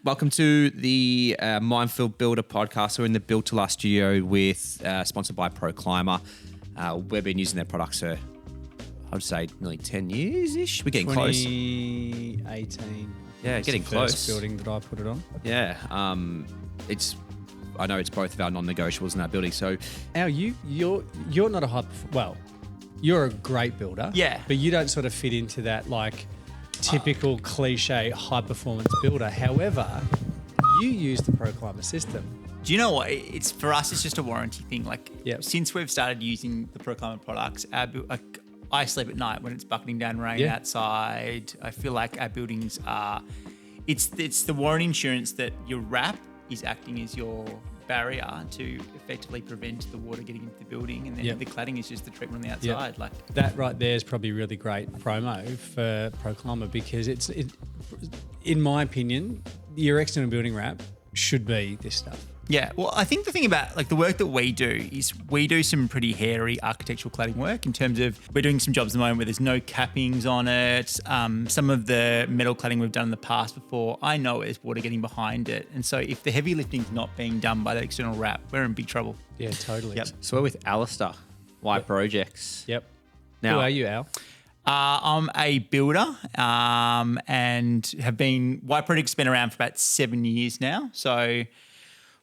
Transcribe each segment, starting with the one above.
Welcome to the Minefield Builder podcast. We're in the Build to Last studio sponsored by ProClimber. We've been using their products for, I'd say, nearly 10 years-ish. We're getting close. 2018. Yeah, getting close. First building that I put it on. Yeah. I know it's both of our non-negotiables in our building. So, Al, you're not a you're a great builder. Yeah. But you don't sort of fit into that like typical cliche high performance builder. However, you use the ProClimber system. Do you know what? It's for us. It's just a warranty thing. Like Yep. since we've started using the ProClimber products, I sleep at night when it's bucketing down rain outside. I feel like our buildings are. It's the warranty insurance that your wrap is acting as your barrier to effectively prevent the water getting into the building, and then the cladding is just the treatment on the outside. Yep. Like that right there is probably really great promo for ProClimber because it, in my opinion, your external building wrap should be this stuff. Yeah, well, I think the thing about like the work that we do is we do some pretty hairy architectural cladding work in terms of we're doing some jobs at the moment where there's no cappings on it. Some of the metal cladding we've done in the past before, I know there's water getting behind it. And so if the heavy lifting's not being done by that external wrap, we're in big trouble. Yeah, totally. Yep. we're with Alistair, White Projects. Yep. Now, Who are you, Al? I'm a builder and have been, White Project's been around for about 7 years now. So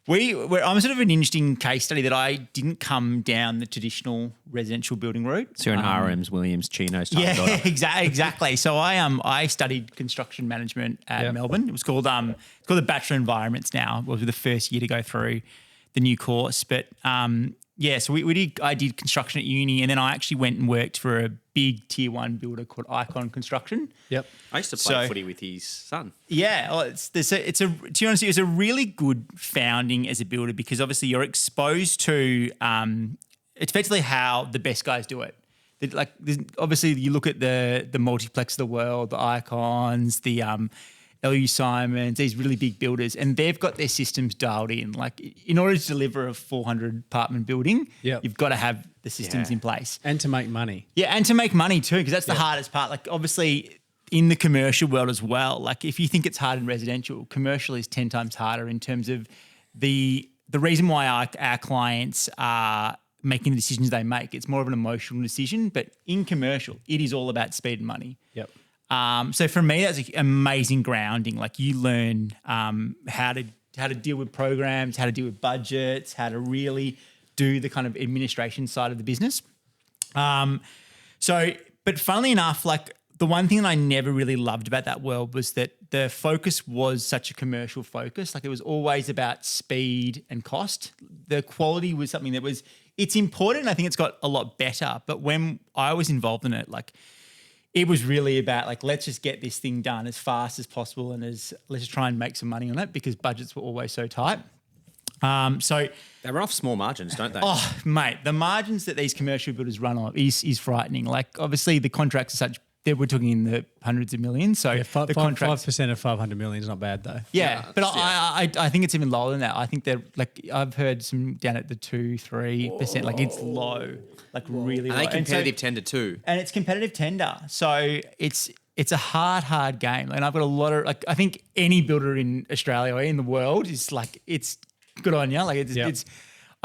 I'm sort of an interesting case study that I didn't come down the traditional residential building route. So you're an RMs, Williams, Chinos type builder. Exactly. So I studied construction management at Melbourne. It was called it's called the Bachelor of Environments now. It was the first year to go through the new course. But so I did construction at uni, and then I actually went and worked for a big tier 1 builder called Icon Construction. Yep. I used to play footy with his son. Yeah, well, to be honest, it was a really good founding as a builder because obviously you're exposed to it's effectively how the best guys do it. Obviously, you look at the multiplex of the world, the Icons, the LU Simons, these really big builders, and they've got their systems dialed in. Like in order to deliver a 400 apartment building, you've got to have the systems in place. And to make money. Yeah, and to make money too, because that's the hardest part. Like obviously in the commercial world as well, like if you think it's hard in residential, commercial is 10 times harder in terms of the reason why our clients are making the decisions they make. It's more of an emotional decision, but in commercial, it is all about speed and money. Yep. So for me, that's an amazing grounding. Like you learn how to deal with programs, how to deal with budgets, how to really do the kind of administration side of the business. But funnily enough, like the one thing that I never really loved about that world was that the focus was such a commercial focus. Like it was always about speed and cost. The quality was something that it's important. I think it's got a lot better. But when I was involved in it, like it was really about like, let's just get this thing done as fast as possible and let's just try and make some money on it because budgets were always so tight. So they run off small margins, don't they? Oh, mate, the margins that these commercial builders run on is frightening. Like obviously the contracts are such, we're talking in the hundreds of millions. So the contracts, 5% of 500 million is not bad though. Yeah, but I think it's even lower than that. I think they're like, I've heard some down at the 2-3%. Like it's low, like really low. And they competitive tender too. And it's competitive tender. So it's a hard game. And I've got a lot of, like, I think any builder in Australia or in the world is like, it's good on you. Like it's,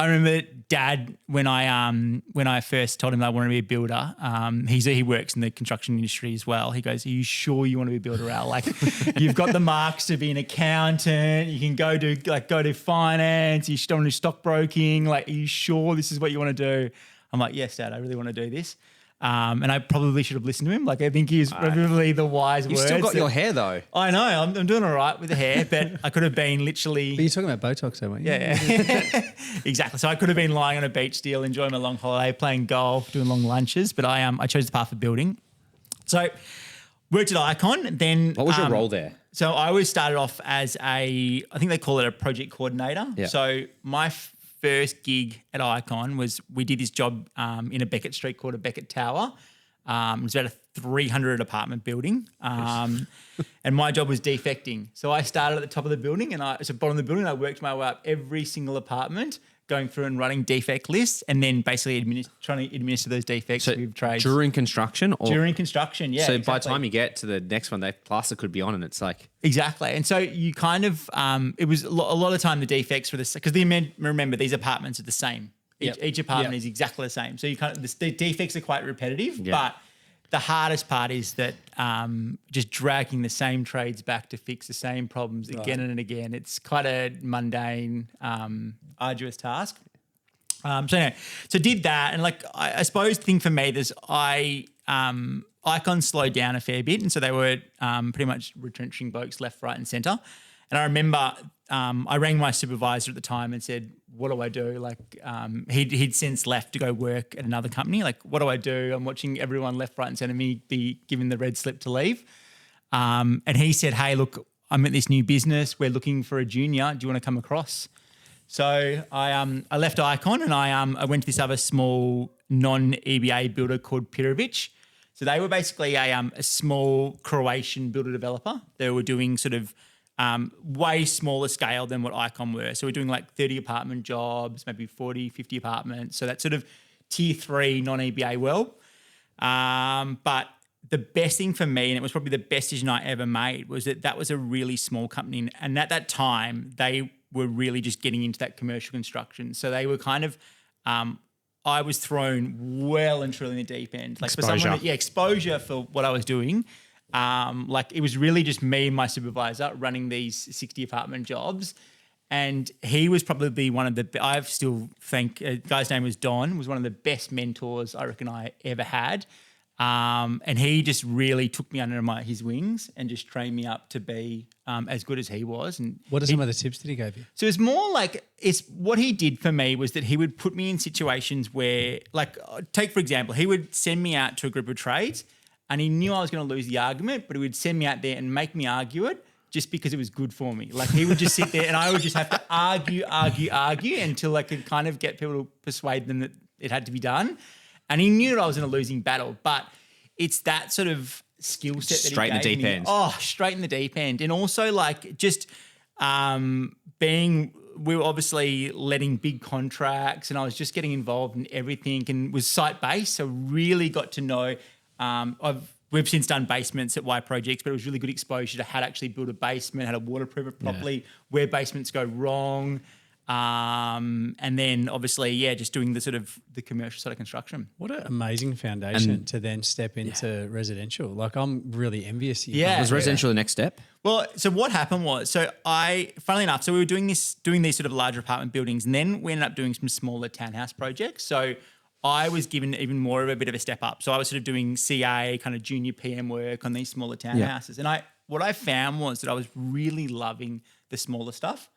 I remember Dad, when I first told him that I wanted to be a builder, he works in the construction industry as well. He goes, "Are you sure you want to be a builder, Al? Like, you've got the marks to be an accountant. You can go do finance. You don't want to do stockbroking. Like, are you sure this is what you want to do?" I'm like, "Yes, Dad, I really want to do this." And I probably should have listened to him. Like, I think he's probably the wise words. You've still got your hair though. I know. I'm doing all right with the hair, but I could have been literally. But you're talking about Botox though, weren't you? Yeah. Exactly. So I could have been lying on a beach still, enjoying my long holiday, playing golf, doing long lunches, but I chose the path of building. So worked at Icon. Then what was your role there? So I always started off as I think they call it a project coordinator. Yeah. So my first gig at Icon was we did this job in a Beckett Street called a Beckett Tower. It was about a 300 apartment building. And my job was defecting. So I started at the top of the building bottom of the building, I worked my way up every single apartment, going through and running defect lists, and then basically trying to administer those defects with trades. During construction? During construction, yeah. So exactly. by the time you get to the next one, that plaster could be on and it's like... Exactly. And so you kind of, it was a lot of time the defects were the same, because remember, these apartments are the same. Each apartment is exactly the same. So you kind of, the defects are quite repetitive, but the hardest part is that just dragging the same trades back to fix the same problems again and again. It's quite a mundane, arduous task. So did that, and like I suppose the thing for me is Icon slowed down a fair bit, and so they were pretty much retrenching blokes left, right, and centre. And I remember I rang my supervisor at the time and said, "What do I do?" Like he'd since left to go work at another company. Like, what do I do? I'm watching everyone left, right, and centre me be given the red slip to leave. And he said, "Hey, look, I'm at this new business. We're looking for a junior. Do you want to come across?" So I left Icon and I went to this other small non-EBA builder called Pirovic. So they were basically a small Croatian builder developer. They were doing sort of way smaller scale than what Icon were. So we're doing like 30 apartment jobs, maybe 40, 50 apartments. So that's sort of tier 3 non-EBA world. But the best thing for me, and it was probably the best decision I ever made, was that was a really small company. And at that time, they were really just getting into that commercial construction. So they were kind of, I was thrown well and truly in the deep end. Like exposure. For someone, exposure for what I was doing. Like it was really just me and my supervisor running these 60 apartment jobs. And he was probably one of the, I still think, a guy's name was Don, was one of the best mentors I reckon I ever had. And he just really took me under his wings and just trained me up to be as good as he was. And what are some of the tips that he gave you? So it's more like, what he did for me was that he would put me in situations where, like, take for example, he would send me out to a group of trades and he knew I was going to lose the argument, but he would send me out there and make me argue it just because it was good for me. Like he would just sit there and I would just have to argue until I could kind of get people to persuade them that it had to be done. And he knew that I was in a losing battle, but it's that sort of skill set that straight in the deep end. Oh, straight in the deep end. And also like just we were obviously letting big contracts and I was just getting involved in everything and was site-based. So really got to know, we've since done basements at Y Projects, but it was really good exposure to how to actually build a basement, how to waterproof it properly, where basements go wrong. And then obviously, just doing the sort of the commercial side of construction. What an amazing foundation to then step into residential. Like I'm really envious of you. Yeah. Was residential the next step? Well, so what happened was, funnily enough, we were doing these sort of larger apartment buildings, and then we ended up doing some smaller townhouse projects. So I was given even more of a bit of a step up. So I was sort of doing CA, kind of junior PM work on these smaller townhouses. Yeah. And what I found was that I was really loving the smaller stuff.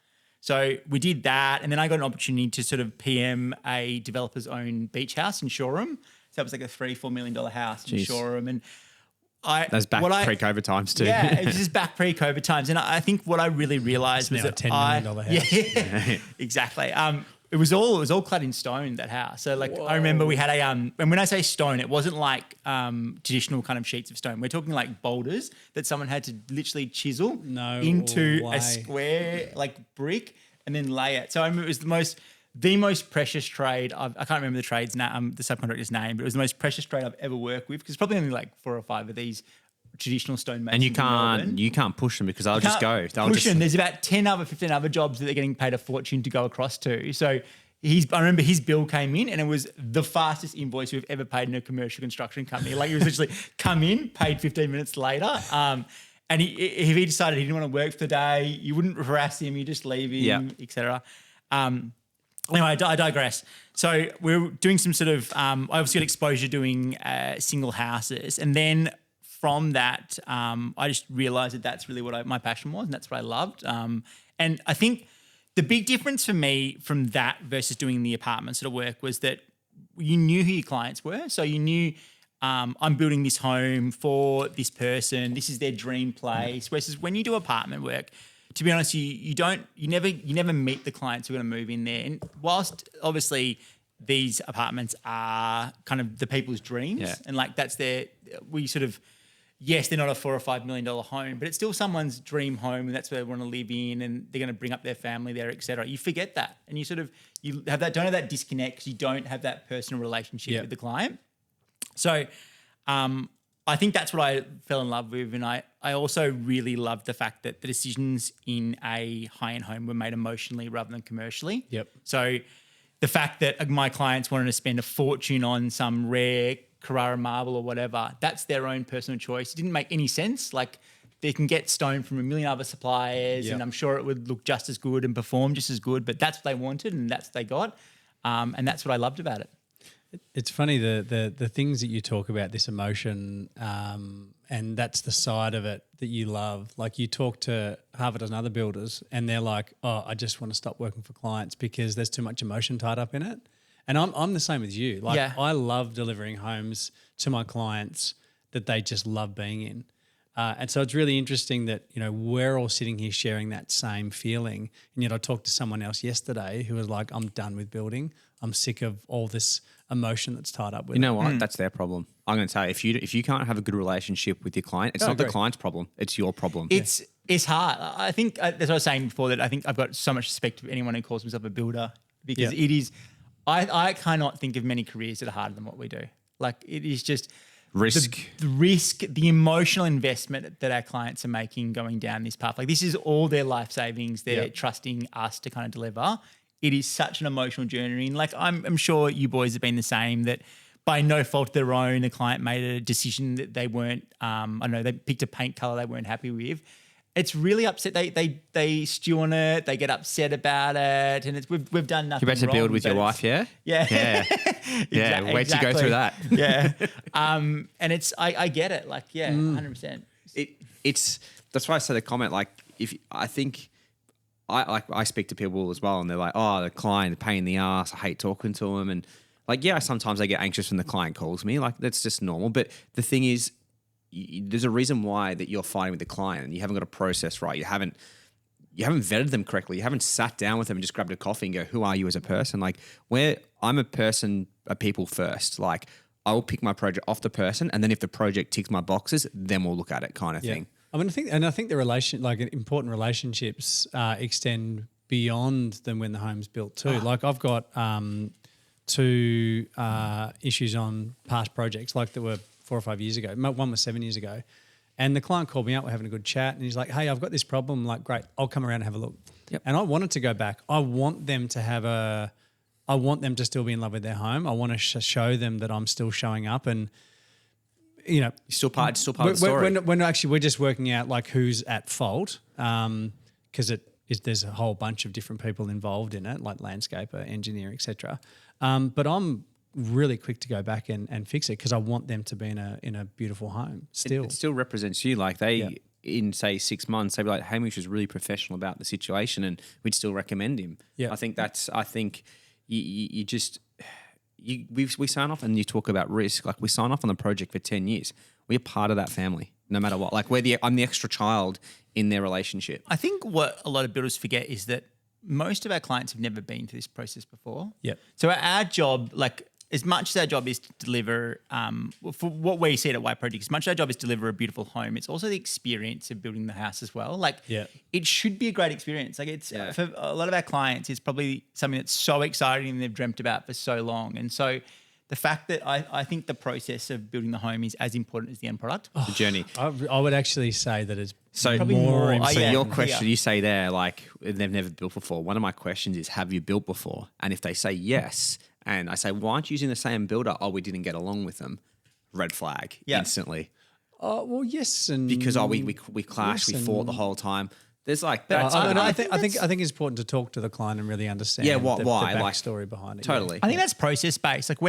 So we did that, and then I got an opportunity to sort of PM a developer's own beach house in Shoreham. So that was like a $3-4 million house in Shoreham. And that's back pre-COVID times too. Yeah, it was just back pre-COVID times. And I think what I really realised was that $10 million house. Yeah, exactly. It was all clad in stone, that house. So like, I remember we had and when I say stone, it wasn't like traditional kind of sheets of stone. We're talking like boulders that someone had to literally chisel into a square like brick and then lay it. So I remember it was the most precious trade. I can't remember the trade's name, the subcontractor's name, but it was the most precious trade I've ever worked with because probably only like 4 or 5 of these traditional stone masons. And you can't push them because they'll just go. Push them. There's about 15 other jobs that they're getting paid a fortune to go across to. So I remember his bill came in and it was the fastest invoice we've ever paid in a commercial construction company. Like it was literally come in, paid 15 minutes later. And if he decided he didn't want to work for the day, you wouldn't harass him, you just leave him, etc. Anyway, I digress. So we were doing some sort of, I obviously got exposure doing single houses. And then from that, I just realised that that's really what my passion was and that's what I loved. And I think the big difference for me from that versus doing the apartment sort of work was that you knew who your clients were. So you knew I'm building this home for this person. This is their dream place. Versus when you do apartment work, to be honest, you never meet the clients who are going to move in there. And whilst obviously these apartments are kind of the people's dreams, and like that's we sort of yes, they're not a $4 or $5 million home, but it's still someone's dream home, and that's where they want to live in, and they're going to bring up their family there, etc. You forget that, and you don't have that disconnect because you don't have that personal relationship with the client. So, I think that's what I fell in love with, and I also really loved the fact that the decisions in a high-end home were made emotionally rather than commercially. Yep. So, the fact that my clients wanted to spend a fortune on some rare Carrara marble or whatever, that's their own personal choice. It didn't make any sense. Like, they can get stone from a million other suppliers, and I'm sure it would look just as good and perform just as good, but that's what they wanted and that's what they got. And that's what I loved about it. It's funny, the things that you talk about, this emotion, and that's the side of it that you love. Like, you talk to half a dozen other builders and they're like, oh, I just want to stop working for clients because there's too much emotion tied up in it. And I'm the same as you. Like, I love delivering homes to my clients that they just love being in. And so it's really interesting that, we're all sitting here sharing that same feeling. And yet I talked to someone else yesterday who was like, I'm done with building. I'm sick of all this emotion that's tied up with it. You know what? That's their problem. I'm going to tell you, if you can't have a good relationship with your client, it's not the client's problem. It's your problem. It's hard. I think that's what I was saying before, that I think I've got so much respect for anyone who calls himself a builder, because it is. I cannot think of many careers that are harder than what we do. Like, it is just risk. The risk, the emotional investment that our clients are making going down this path. Like, this is all their life savings. They're trusting us to kind of deliver. It is such an emotional journey. And like, I'm sure you boys have been the same, that by no fault of their own, the client made a decision that they weren't, they picked a paint color they weren't happy with. It's really upset. They stew on it. They get upset about it, and we've done nothing. You're about to wrong, build with your wife, yeah? Yeah. Yeah. Wait to go through that. Yeah. And it's I get it. Like, 100%. It's that's why I said a comment. Like, if I think I speak to people as well, and they're like, oh, the client, the pain in the ass. I hate talking to them, and like, sometimes I get anxious when the client calls me. Like, that's just normal. But the thing is, there's a reason why that you're fighting with the client and you haven't got a process right. You haven't vetted them correctly. You haven't sat down with them and just grabbed a coffee and go, who are you as a person? Like, I'm a people first. Like, I will pick my project off the person, and then if the project ticks my boxes, then we'll look at it, kind of thing. I mean, I think the important relationships extend beyond than when the home's built too. Like, I've got two issues on past projects, like that were 4 or 5 years ago. One was 7 years ago. And the client called me up, we're having a good chat, and he's like, hey, I've got this problem. I'm like, great, I'll come around and have a look. Yep. And I wanted to go back. I want them to still be in love with their home. I want to show them that I'm still showing up, and You're still part of the story. We're just working out like who's at fault, because there's a whole bunch of different people involved in it, like landscaper, engineer, etc. But I'm really quick to go back and fix it because I want them to be in a beautiful home still. It still represents you. Like, in say 6 months, they'd be like, Hamish was really professional about the situation, and we'd still recommend him. Yeah. I think we sign off, and you talk about risk. Like, we sign off on the project for 10 years. We're part of that family, no matter what. Like, I'm the extra child in their relationship. I think what a lot of builders forget is that most of our clients have never been through this process before. Yep. So our job, like, as much as our job is to deliver, for what we see at White Project, as much as our job is to deliver a beautiful home, it's also the experience of building the house as well. Like, it should be a great experience. Like, it's for a lot of our clients, it's probably something that's so exciting and they've dreamt about for so long. And so the fact that I think the process of building the home is as important as the end product. The journey. I would actually say that it's probably more important. So your question, you say there, like, they've never built before. One of my questions is, have you built before? And if they say yes, and I say, why aren't you using the same builder? Oh, we didn't get along with them. Red flag instantly. Oh, well, yes, and because we clashed, we fought the whole time. There's like I think it's important to talk to the client and really understand the backstory behind it. Totally. I think that's process based. Like,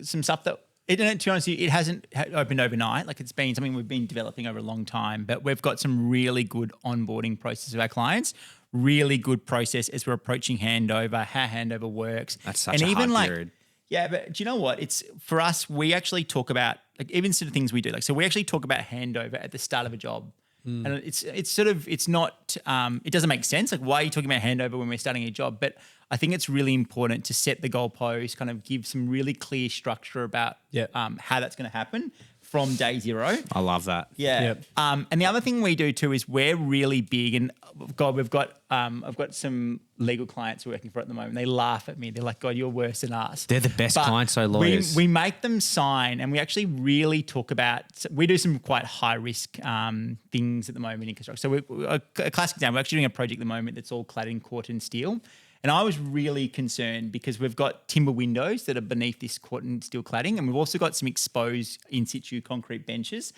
some stuff that to be honest with you, it hasn't opened overnight. Like, it's been something we've been developing over a long time, but we've got some really good onboarding process of our clients. Really good process as we're approaching handover, how handover works. That's such a hard period. Yeah, but do you know what? It's for us, we actually talk about, like, even sort of things we do. Like, so we actually talk about handover at the start of a job. And it's not, it doesn't make sense. Like, why are you talking about handover when we're starting a job? But I think it's really important to set the goalpost, kind of give some really clear structure about how that's going to happen from day zero. I love that. Yeah. Yep. And the other thing we do too is we're really big, and God, I've got some legal clients working for it at the moment. They laugh at me. They're like, God, you're worse than us. They're the best clients, though, lawyers. We make them sign, and we actually really talk about, we do some quite high risk things at the moment in construction. So a classic example, we're actually doing a project at the moment that's all clad in Corten steel. And I was really concerned because we've got timber windows that are beneath this Corten steel cladding, and we've also got some exposed in situ concrete benches.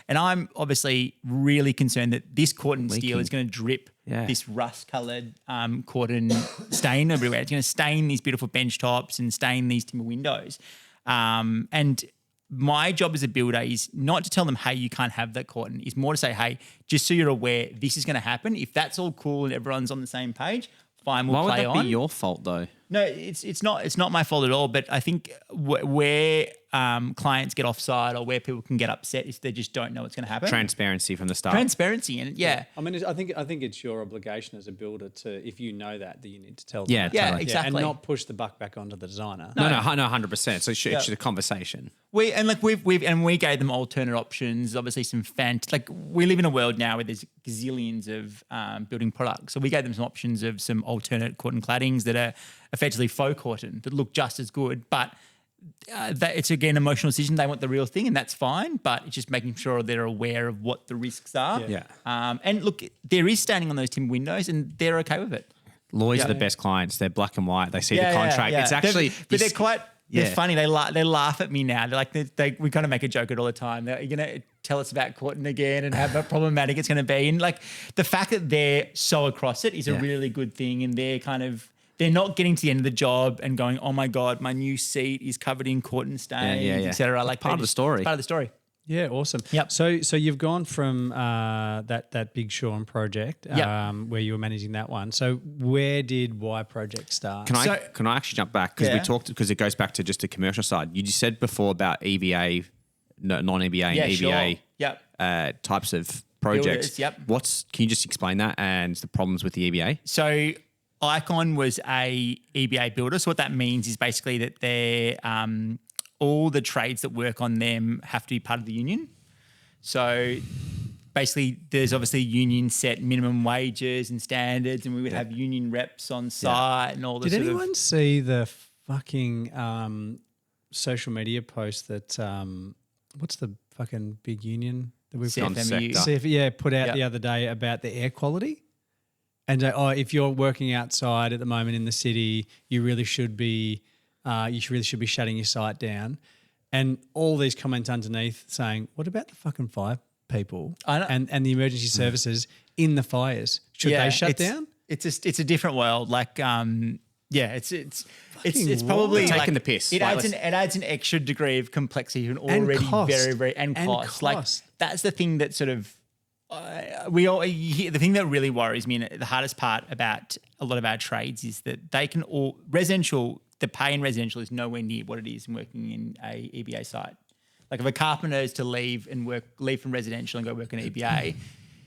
And I'm obviously really concerned that this Corten steel is going to drip this rust-coloured Corten stain everywhere. It's going to stain these beautiful bench tops and stain these timber windows. And my job as a builder is not to tell them, hey, you can't have that Corten. It's more to say, hey, just so you're aware, this is going to happen. If that's all cool and everyone's on the same page, fine, we'll play on. Why would that be your fault, though? No, it's not my fault at all. But I think where clients get offside or where people can get upset is they just don't know what's going to happen. Transparency from the start. Transparency, and I mean, I think it's your obligation as a builder to, if you know that you need to tell them. Yeah, that. totally. exactly. And not push the buck back onto the designer. No, 100%. So it's a conversation. We gave them alternate options. Obviously, some we live in a world now where there's gazillions of building products. So we gave them some options of some alternate Corten claddings that are effectively faux Corten that look just as good, but it's again an emotional decision. They want the real thing, and that's fine. But it's just making sure they're aware of what the risks are. Yeah. And look, there is staining on those timber windows, and they're okay with it. Lawyers are the best clients. They're black and white. They see the contract. It's actually, they're quite. They're funny. They laugh at me now. They're like, we kind of make a joke at all the time. They're going to tell us about Corten again and how problematic it's going to be. And like the fact that they're so across it is a really good thing. And they're not getting to the end of the job and going, oh my God, my new seat is covered in Corten stains, et cetera. Like part of the story. Part of the story. Yeah, awesome. Yep. So you've gone from that Big Sean project where you were managing that one. So where did Y Project start? Can I actually jump back because it goes back to just the commercial side. You just said before about EBA, non-EBA and EBA types of projects. Builders, Can you just explain that and the problems with the EBA? So Icon was a EBA builder. So what that means is basically that they're all the trades that work on them have to be part of the union. So basically there's obviously union set minimum wages and standards, and we would have union reps on site and all this. Did anyone see the fucking social media post that what's the fucking big union that we've got? CFMU. Put out the other day about the air quality. And if you're working outside at the moment in the city, you really should be shutting your site down. And all these comments underneath saying, what about the fucking fire people and the emergency services in the fires? Should they shut down? It's a different world. Like, it's probably taking the piss. It adds an extra degree of complexity to an already very, very cost. Like that's the thing that sort of the thing that really worries me, and the hardest part about a lot of our trades is that they can all the pay in residential is nowhere near what it is in working in a EBA site. Like if a carpenter is to leave from residential and go work in EBA,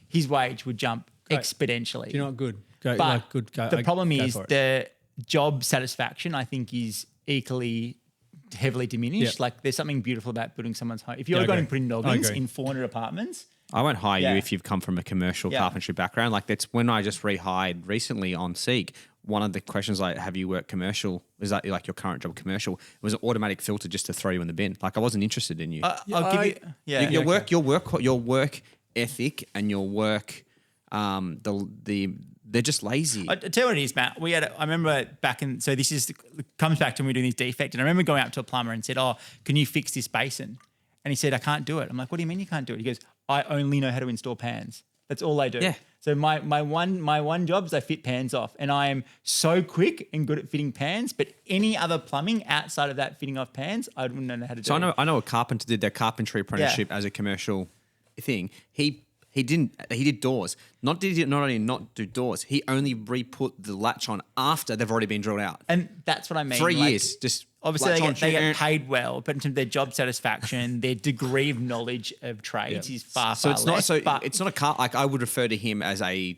his wage would jump exponentially. Do you know what? Good. The problem is the job satisfaction, I think, is equally heavily diminished. Yep. Like there's something beautiful about building someone's home. If you're going to put in noggins in 400 apartments, I won't hire you if you've come from a commercial carpentry background. Like that's when I just rehired recently on Seek. One of the questions like, have you worked commercial? Is that like your current job commercial? It was an automatic filter just to throw you in the bin. Like I wasn't interested in you. I'll give you your work ethic and your work, they're just lazy. I tell you what it is, Matt. I remember comes back to when we were doing this defect, and I remember going up to a plumber and said, "Oh, can you fix this basin?" And he said, "I can't do it." I'm like, "What do you mean you can't do it?" He goes, "I only know how to install pans. That's all I do." Yeah. So my one job is I fit pans off, and I am so quick and good at fitting pans. But any other plumbing outside of that fitting off pans, I wouldn't know how to do. So I know a carpenter did their carpentry apprenticeship as a commercial thing. He did doors. Not only not do doors, he only re-put the latch on after they've already been drilled out. And that's what I mean. 3 years, just obviously they get paid well, but in terms of their job satisfaction, their degree of knowledge of trades is far less. It's not a car. Like I would refer to him as I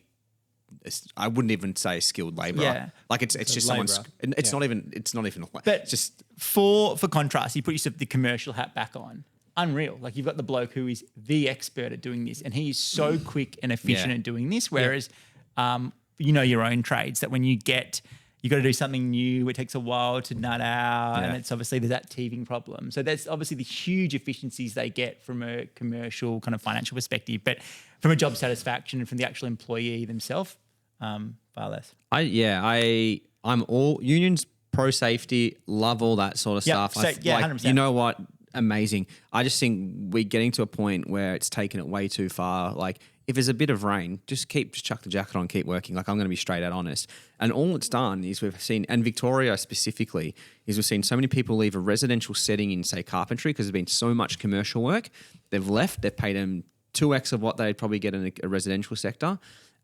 wouldn't even say a skilled labourer. Yeah. Like it's just someone's. It's not even. But just for contrast, you put the commercial hat back on. unreal. Like you've got the bloke who is the expert at doing this, and he is so quick and efficient at doing this. Whereas, you know your own trades that when you got to do something new, it takes a while to nut out, and it's obviously there's that teething problem. So there's obviously the huge efficiencies they get from a commercial kind of financial perspective, but from a job satisfaction and from the actual employee themselves, far less. I'm all unions, pro safety, love all that sort of stuff. So, 100%. You know what? Amazing. I just think we're getting to a point where it's taken it way too far. Like if there's a bit of rain, just chuck the jacket on, keep working. Like I'm going to be straight out honest. And all it's done is we've seen, and Victoria specifically, is we've seen so many people leave a residential setting in, say, carpentry because there's been so much commercial work. They've left, they've paid them 2x of what they'd probably get in a residential sector.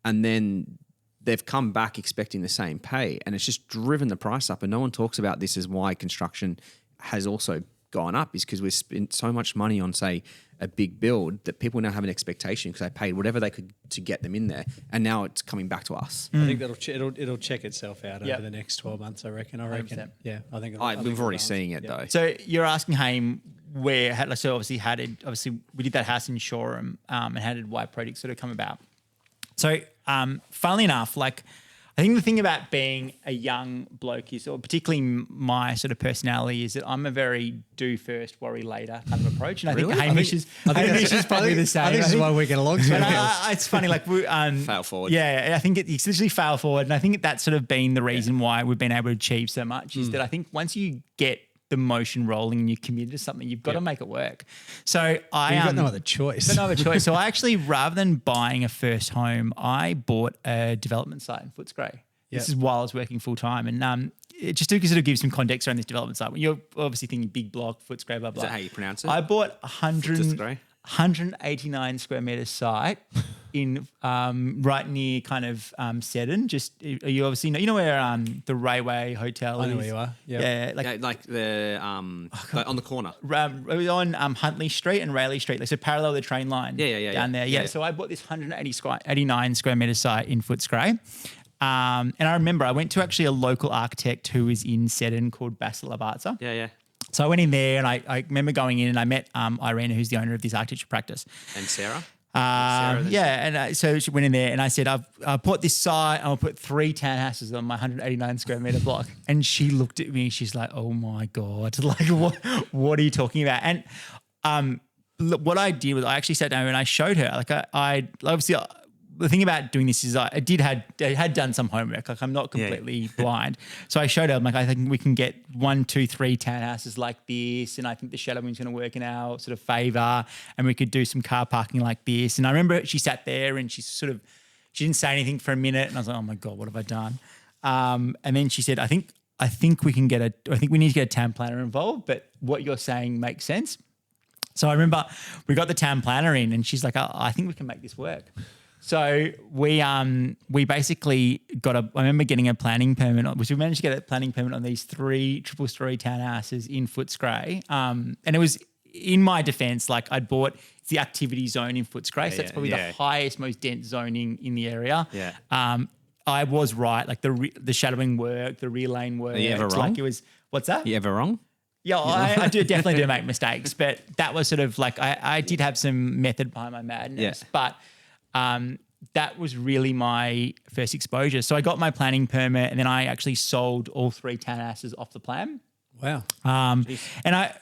And then they've come back expecting the same pay, and it's just driven the price up. And no one talks about this as why construction has also gone up, is because we've spent so much money on, say, a big build that people now have an expectation because they paid whatever they could to get them in there, and now it's coming back to us. I think it'll check itself out over the next 12 months. I reckon. 100%. Yeah, I think. We've already seen it though. So you're asking Haim where, so obviously we did that house in Shoreham, and how did Y projects sort of come about? So, funnily enough, like I think the thing about being a young bloke is, or particularly my sort of personality, is that I'm a very do first, worry later kind of approach. And I think Hamish is probably the same. I think this is why we get along so well. It's funny, like we fail forward. Yeah, I think it's literally fail forward, and I think that's sort of been the reason why we've been able to achieve so much. Is that I think once you get the motion rolling and you're committed to something, you've got to make it work. So you've got no other choice. So I actually, rather than buying a first home, I bought a development site in Footscray. This is while I was working full time, and it just to sort of give some context around this development site. When you're obviously thinking big block, Footscray, blah blah. Is that how you pronounce it? I bought 189 square metre site in right near kind of Seddon. Just you obviously know where the Railway Hotel is. I know where you are. Yeah, like the on the corner. It was on Huntley Street and Rayleigh Street, like so parallel the train line. Down there. Yeah. So I bought this 189 square metre site in Footscray. And I remember I went to actually a local architect who was in Seddon called Basil Abarza. Yeah. So I went in there and I remember going in and I met Irene, who's the owner of this architecture practice. And Sarah? So she went in there and I said, I've bought this site, I'll put 3 townhouses on my 189 square metre block. And she looked at me, she's like, oh my God, like what are you talking about? And what I did was I actually sat down and I showed her, like I obviously the thing about doing this is I had done some homework. Like I'm not completely blind. So I showed her, I'm like, I think we can get 1, 2, 3 townhouses like this. And I think the shadowing's going to work in our sort of favour. And we could do some car parking like this. And I remember she sat there and she didn't say anything for a minute. And I was like, oh my God, what have I done? And then she said, I think we need to get a town planner involved, but what you're saying makes sense. So I remember we got the town planner in and she's like, I think we can make this work. So we basically I remember getting a planning permit, which we managed to get a planning permit on these 3 triple-storey townhouses in Footscray. And it was, in my defence, like I'd bought the activity zone in Footscray. So that's probably the highest, most dense zoning in the area. Yeah. I was right. Like the shadowing work, the rear lane work. Are you ever wrong? Like it was, what's that? You ever wrong? Yeah, I definitely do make mistakes, but that was sort of like, I did have some method behind my madness, but that was really my first exposure. So I got my planning permit and then I actually sold all 3 townhouses off the plan. Wow. And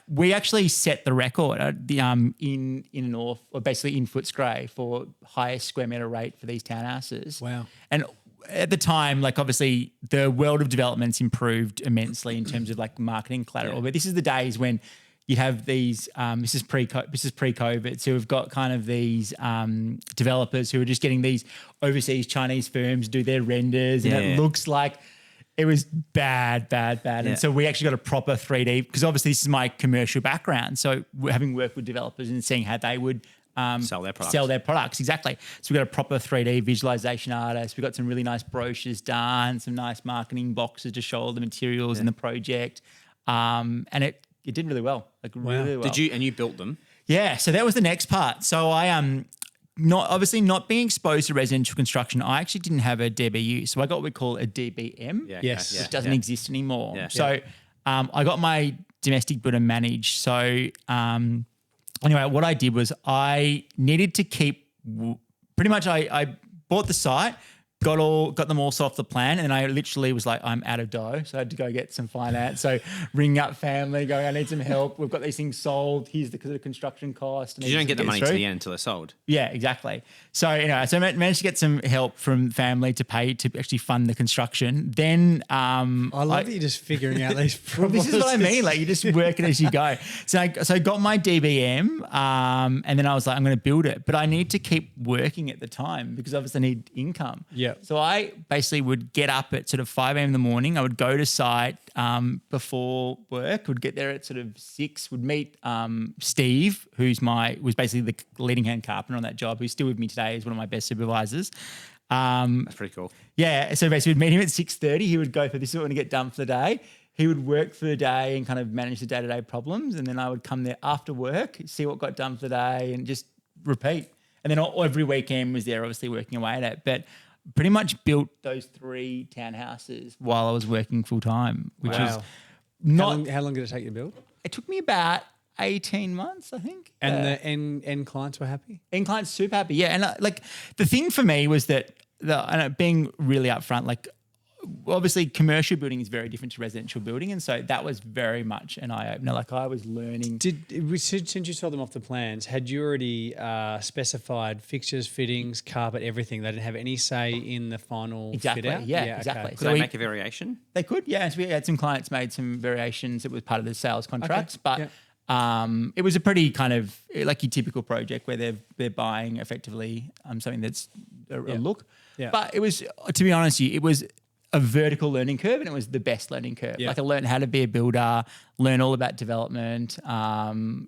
we actually set the record in North, or basically in Footscray, for highest square metre rate for these townhouses. Wow. And at the time, like obviously the world of development's improved immensely in terms of like marketing collateral, but this is the days when you have these, this is pre-COVID, so we've got kind of these developers who are just getting these overseas Chinese firms do their renders and it looks like it was bad. Yeah. And so we actually got a proper 3D, because obviously this is my commercial background. So we're having worked with developers and seeing how they would sell their products. Exactly. So we got a proper 3D visualization artist. We got some really nice brochures done, some nice marketing boxes to show all the materials in the project. And it did really well, really well. Did you? And you built them? Yeah. So that was the next part. So I not being exposed to residential construction, I actually didn't have a DBU. So I got what we call a DBM. Which doesn't exist anymore. So I got my domestic builder managed. So anyway, what I did was I needed to keep pretty much I bought the site, got them all off the plan, and then I literally was like, I'm out of dough, so I had to go get some finance. So ringing up family, going, I need some help. We've got these things sold. Here's the construction cost. You don't get the money to the end until they're sold. Yeah, exactly. So anyway, so I managed to get some help from family to pay to actually fund the construction. Then I love that you're just figuring out these well, problems. this is what I mean. Like you just work it as you go. So I got my DBM, and then I was like, I'm going to build it, but I need to keep working at the time because obviously I need income. Yeah. So I basically would get up at sort of 5 a.m. in the morning. I would go to site before work. Would get there at sort of 6. Would meet Steve, was basically the leading hand carpenter on that job, who's still with me today. He's one of my best supervisors. That's pretty cool. Yeah. So basically, we'd meet him at 6:30. He would go for this is what I'm going to get done for the day. He would work for the day and kind of manage the day-to-day problems, and then I would come there after work, see what got done for the day, and just repeat. And then every weekend was there, obviously working away at it, but pretty much built those 3 townhouses while I was working full time, which was not. How long did it take you to build? It took me about 18 months, I think. And the end clients were happy? End clients super happy, yeah. And like the thing for me was that being really upfront, like obviously commercial building is very different to residential building, and so that was very much an eye opener. Like I was learning. Since you saw them off the plans, had you already specified fixtures, fittings, carpet, everything? They didn't have any say in the final exactly, fit out? Yeah, exactly. Okay. Could they make a variation? They could, yeah. So we had some clients made some variations. It was part of the sales contracts, but it was a pretty kind of like your typical project where they're buying effectively something that's a look. Yeah. But it was, to be honest with you, it was a vertical learning curve, and it was the best learning curve. Yeah. Like I learned how to be a builder, learn all about development. I learned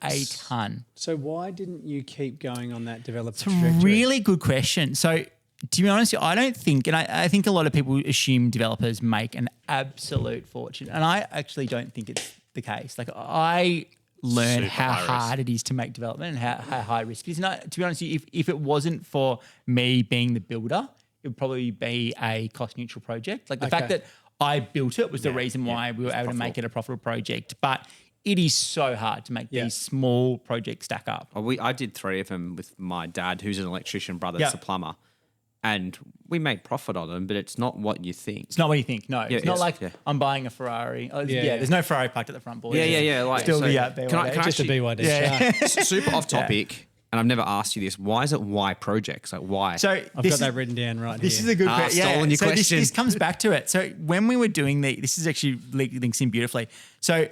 a ton. So why didn't you keep going on that developer trajectory? It's a really good question. So to be honest, I don't think, and I think a lot of people assume developers make an absolute fortune, and I actually don't think it's the case. Like I learn how hard it is to make development and how high risk it is. And to be honest with you, if it wasn't for me being the builder, it would probably be a cost neutral project. Like the fact that I built it was the reason why we were able to make it a profitable project. But it is so hard to make these small projects stack up. I did 3 of them with my dad, who's an electrician, brother's a plumber. And we made profit on them, but it's not what you think. It's not what you think. No, it's not like I'm buying a Ferrari. There's no Ferrari parked at the front, boys. Yeah. Like, still the BYD. Can I just actually, a BYD. Super off topic. And I've never asked you this. Why is it why projects? Like why? So I've got that written down right here. This is a good question. Stolen your question. This comes back to it. So when we were doing this is actually links in beautifully. So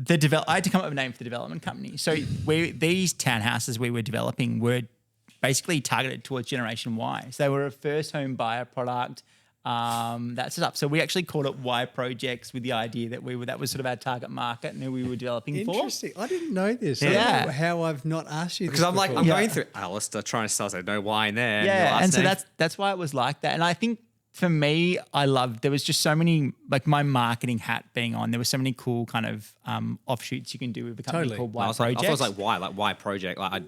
I had to come up with a name for the development company. So these townhouses we were developing were basically targeted towards Generation Y. So they were a first home buyer product. That sort of stuff. So we actually called it Y Projects with the idea that that was sort of our target market and who we were developing for. Interesting. I didn't know this. Yeah. I don't know how I've not asked you this because I'm like, before. I'm going through Alistair trying to sell, so no Y in there. Yeah, and so that's why it was like that. And I think for me, there was just so many, like my marketing hat being on, there were so many cool kind of offshoots you can do with a company called Y Projects. I was like, why? Like, why project? Like,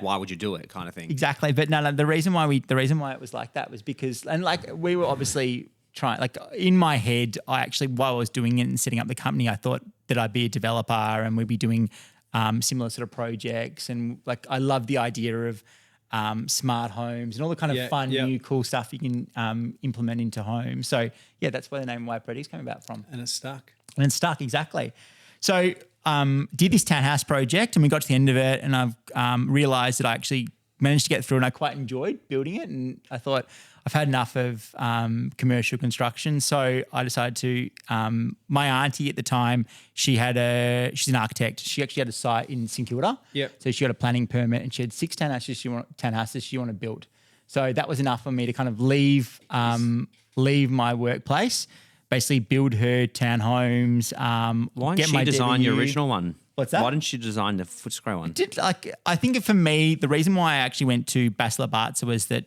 why would you do it kind of thing? Exactly. But no, the reason why it was like that was because, and like we were obviously trying, like in my head, while I was doing it and setting up the company, I thought that I'd be a developer and we'd be doing similar sort of projects. And like, I love the idea of smart homes and all the kind of fun, new, cool stuff you can implement into homes. So yeah, that's where the name Y Projects came about from. And it's stuck. Exactly. So did this townhouse project and we got to the end of it, and I've realised that I actually managed to get through and I quite enjoyed building it, and I thought I've had enough of commercial construction. So I decided to, my auntie at the time, she's an architect. She actually had a site in St Kilda. Yep. So she got a planning permit and she had 6 townhouses she wanted to build. So that was enough for me to kind of leave my workplace, basically build her townhomes. Why didn't she design your original one? What's that? Why didn't you design the Footscray one? I think for me, the reason why I actually went to Bachelor Bartzer was that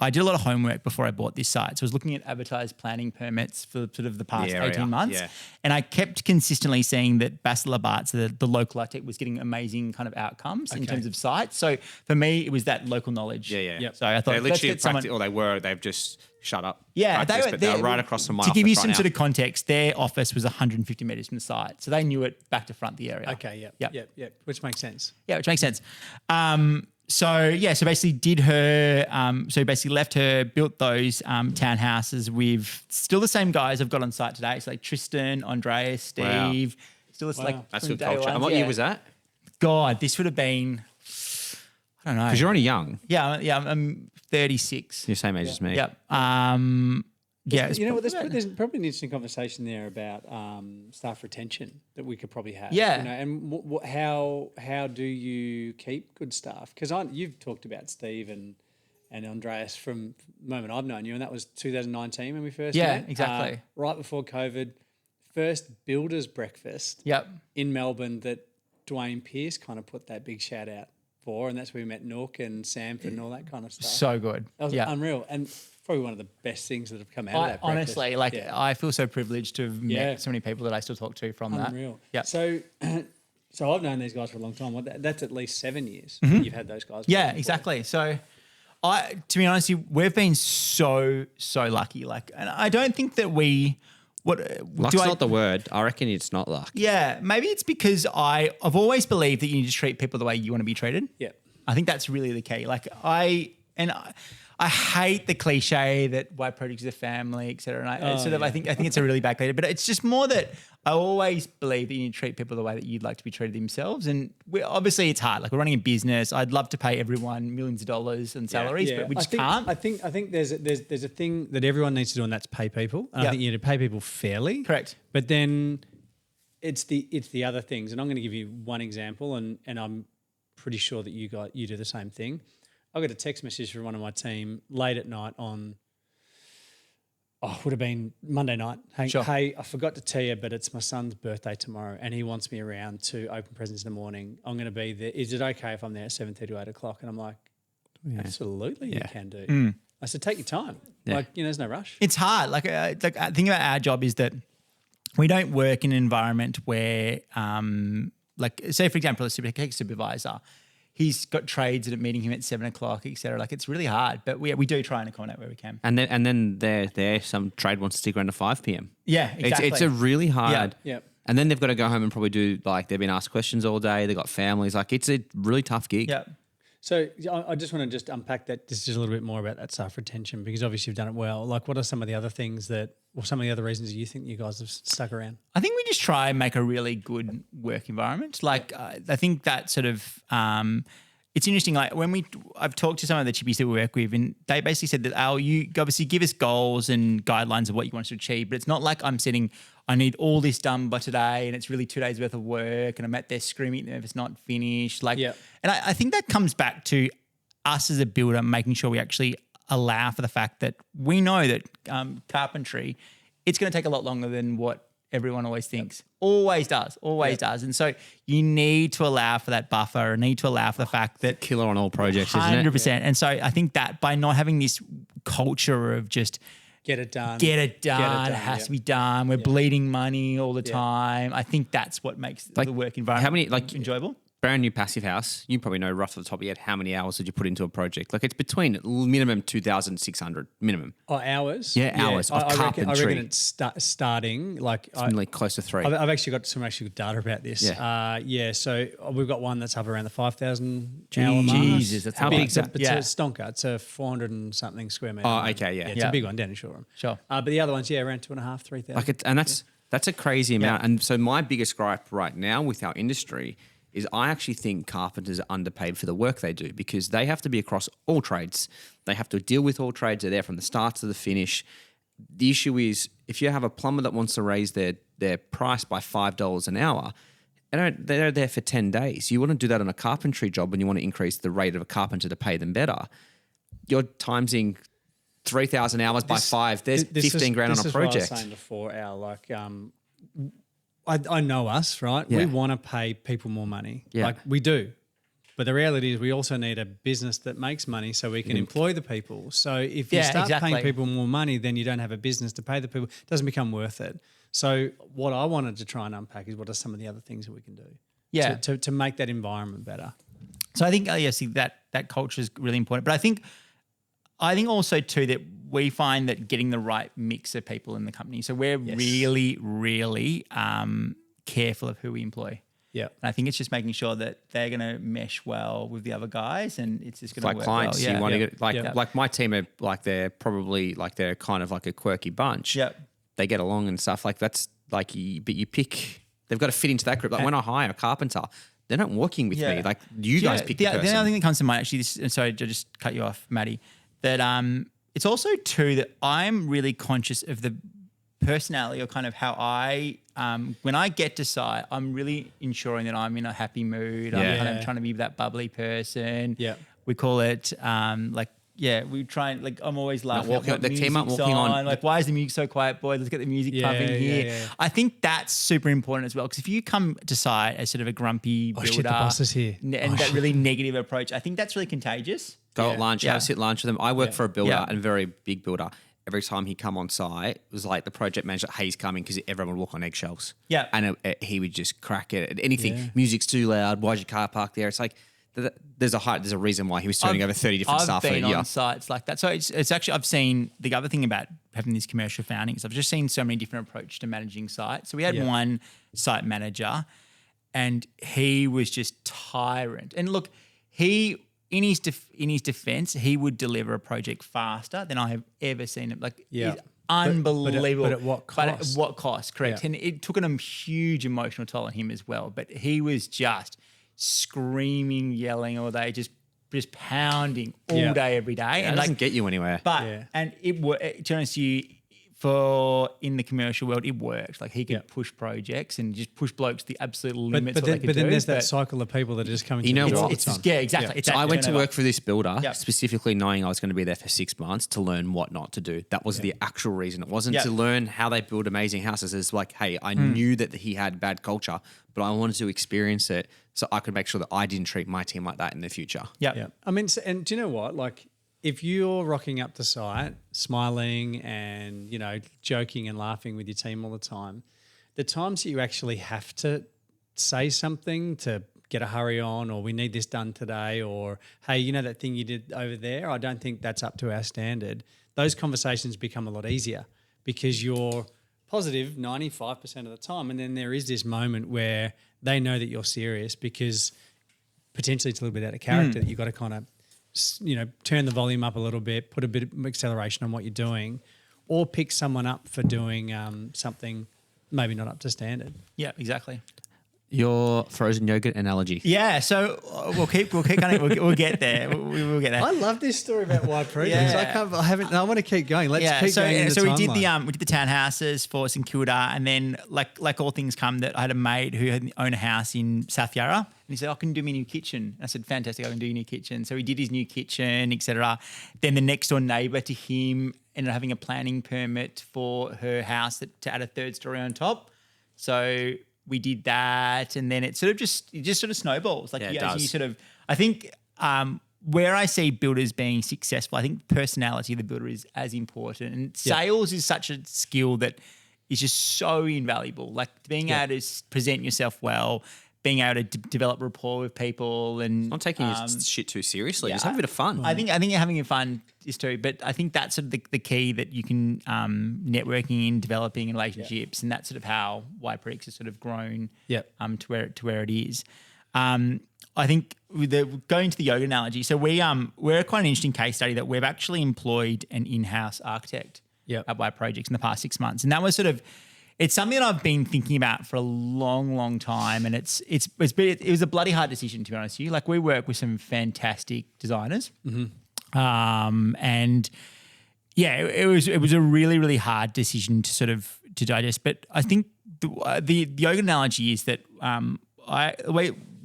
I did a lot of homework before I bought this site. So I was looking at advertised planning permits for sort of the past 18 months. Yeah. And I kept consistently seeing that Basilabat, the local architect, was getting amazing kind of outcomes in terms of sites. So for me, it was that local knowledge. Yeah. Yep. So I thought, they're literally they've just shut up. Yeah, they were right across from my office. To give you some sort of context, their office was 150 metres from the site. So they knew it back to front the area. Okay, yep. Which makes sense. Yeah, which makes sense. So basically basically left her, built those townhouses with still the same guys I've got on site today. It's like Tristan, Andreas, Steve. Wow. Still like that's good culture. And what year was that? God, this would have been, I don't know. Because you're only young. Yeah, I'm 36. You're the same age as me. Yep. You know what? There's probably an interesting conversation there about staff retention that we could probably have. Yeah. You know, and how do you keep good staff? Because you've talked about Steve and Andreas from the moment I've known you, and that was 2019 when we first met. Yeah, exactly. Right before COVID, first builders breakfast. Yep. In Melbourne that Dwayne Pearce kind of put that big shout out for, and that's where we met Nook and Samford and all that kind of stuff. So good. That was unreal, and probably one of the best things that have come out of that. Honestly, I feel so privileged to have met so many people that I still talk to from that. Unreal. Yeah. So I've known these guys for a long time. That's at least 7 years you've had those guys. Yeah, exactly. So to be honest, we've been so lucky. And I don't think that luck's not the word. I reckon it's not luck. Yeah, maybe it's because I've always believed that you need to treat people the way you want to be treated. Yeah. I think that's really the key. I hate the cliche that white projects is a family, et cetera. And I think it's a really bad cliche, but it's just more that I always believe that you need to treat people the way that you'd like to be treated themselves. And obviously it's hard. Like, we're running a business. I'd love to pay everyone millions of dollars in salaries, but we just can't. I think there's a thing that everyone needs to do, and that's pay people. And I think you need to pay people fairly. Correct. But then it's the other things. And I'm going to give you one example, and I'm pretty sure that you do the same thing. I got a text message from one of my team late at night on, would have been Monday night. Hey, I forgot to tell you, but it's my son's birthday tomorrow and he wants me around to open presents in the morning. I'm going to be there. Is it okay if I'm there at 7:30 to 8 o'clock? And I'm like, absolutely you can do. I said, take your time. Yeah. There's no rush. It's hard. I think about our job is that we don't work in an environment where, say, for example, a supervisor, he's got trades that are meeting him at 7 o'clock, et cetera. It's really hard, but we do try and accommodate where we can. And then there some trade wants to stick around to 5 p.m. Yeah, exactly. It's a really hard. Yeah. And then they've got to go home and probably do, they've been asked questions all day. They've got families. It's a really tough gig. Yeah. So I just want to unpack that just a little bit more about that staff retention, because obviously you've done it well. What are some of the other things or some of the other reasons you think you guys have stuck around? I think we just try and make a really good work environment. I think that sort of it's interesting. I've talked to some of the chippies that we work with, and they basically said that, you obviously give us goals and guidelines of what you want us to achieve, but it's not like I'm sitting, I need all this done by today, and it's really 2 days worth of work, and I'm at there screaming if it's not finished. And I think that comes back to us as a builder making sure we actually allow for the fact that we know that carpentry, it's going to take a lot longer than what everyone always thinks. Always does. And so you need to allow for that buffer, and need to allow for the fact that killer on all projects, 100%. isn't it? And so I think that by not having this culture of just get it done, it has to be done, we're bleeding money all the time. I think that's what makes the work environment enjoyable. Brand new passive house, you probably know rough off the top of your head how many hours did you put into a project. It's between minimum 2,600 minimum. Oh, hours? Yeah, hours of carpentry. I reckon it's starting it's close to 3. I've actually got some good data about this. Yeah. So we've got one that's up around the 5,000 hour mark. Jesus, that's how big. It's a stonker. It's a 400 and something square metre. Oh, okay, yeah. It's a big one down in Shoreham. Sure. But the other one's, around 2,500, 3,000. And that's a crazy amount. And so my biggest gripe right now with our industry is I actually think carpenters are underpaid for the work they do, because they have to be across all trades. They have to deal with all trades. They're there from the start to the finish. The issue is, if you have a plumber that wants to raise their price by $5 an hour, they're there for 10 days. You want to do that on a carpentry job when you want to increase the rate of a carpenter to pay them better. You're timesing 3,000 hours by 5. There's 15 grand on a project. This is what I was saying before, Al. I know us, right? Yeah. We want to pay people more money. Yeah. We do. But the reality is we also need a business that makes money so we can employ the people. So if you start paying people more money, then you don't have a business to pay the people. It doesn't become worth it. So what I wanted to try and unpack is what are some of the other things that we can do to make that environment better. So I think, that culture is really important. But I think also too that we find that getting the right mix of people in the company. So we're really, really careful of who we employ. Yeah, and I think it's just making sure that they're going to mesh well with the other guys, and it's just going to work clients, well. You want to get like my team are like they're kind of like a quirky bunch. Yeah, they get along and stuff like that's like. But you pick, they've got to fit into that group. Like when I hire a carpenter, they're not working with me. Like you guys pick the person. The other thing that comes to mind actually, sorry, I just cut you off, Maddie. That it's also too that I'm really conscious of the personality or kind of how I when I get to site, I'm really ensuring that I'm in a happy mood. I'm kind of trying to be that bubbly person. Yeah. We call it we try and I'm always laughing. The team up walking on. Like, why is the music so quiet, boy? Let's get the music pumping here. Yeah. I think that's super important as well, because if you come to site as sort of a grumpy builder, shit, the boss is here. And that really negative approach, I think that's really contagious. Go at lunch, have a sit lunch with them. I work for a builder and a very big builder. Every time he come on site, it was like the project manager, hey, he's coming, because everyone would walk on eggshells. Yeah. And he would just crack it at anything. Yeah. Music's too loud. Why's your car parked there? It's like there's a reason why he was turning over 30 different staff in a year. I've been on sites like that. So it's actually, I've seen the other thing about having this commercial founding is I've just seen so many different approaches to managing sites. So we had one site manager and he was just tyrant. And look, in his defense, he would deliver a project faster than I have ever seen it. It's unbelievable. But at what cost? But at what cost, correct. Yeah. And it took a huge emotional toll on him as well. But he was just screaming, yelling all day, just pounding all day, every day. And it doesn't get you anywhere. But, and it worked, to be honest with you, in the commercial world, it worked. Like he could push projects and just push blokes to the absolute limits. But then there's that cycle of people that are just coming. You know what? Exactly. Yeah. So I went to work for this builder specifically knowing I was going to be there for 6 months to learn what not to do. That was the actual reason. It wasn't to learn how they build amazing houses. It's like, hey, I knew that he had bad culture, but I wanted to experience it so I could make sure that I didn't treat my team like that in the future. Yeah. I mean, and do you know what? Like, if you're rocking up to site, smiling and, joking and laughing with your team all the time, the times that you actually have to say something to get a hurry on, or we need this done today, or, hey, that thing you did over there, I don't think that's up to our standard. Those conversations become a lot easier because you're positive 95% of the time. And then there is this moment where they know that you're serious because potentially it's a little bit out of character that you've got to kind of turn the volume up a little bit, put a bit of acceleration on what you're doing, or pick someone up for doing something maybe not up to standard. Yeah, exactly. Your frozen yogurt analogy. Yeah, so we'll get there. We'll get there. I love this story about why projects. I want to keep going. Let's keep going. So we did the townhouses for St Kilda, and then like all things come, that I had a mate who had owned a house in South Yarra, and he said, "I can do my new kitchen." And I said, "Fantastic, I can do your new kitchen." So he did his new kitchen, etc. Then the next door neighbour to him ended up having a planning permit for her house to add a third story on top. So we did that, and then it just snowballs. Like, you sort of, I think where I see builders being successful, I think personality of the builder is as important, and sales is such a skill that is just so invaluable. Like being able to present yourself well, being able to develop rapport with people, and not taking your shit too seriously. Just have a bit of fun. I think having fun is too, but I think that's sort of the key that you can networking in, developing relationships, and that's sort of how Precon has sort of grown to where it is. I think going to the yoga analogy, so we're quite an interesting case study that we've actually employed an in-house architect at Projects in the past 6 months, and that was sort of. It's something that I've been thinking about for a long, long time, and it was a bloody hard decision, to be honest with you. Like, we work with some fantastic designers, and it was a really, really hard decision to digest. But I think the yoga analogy is that I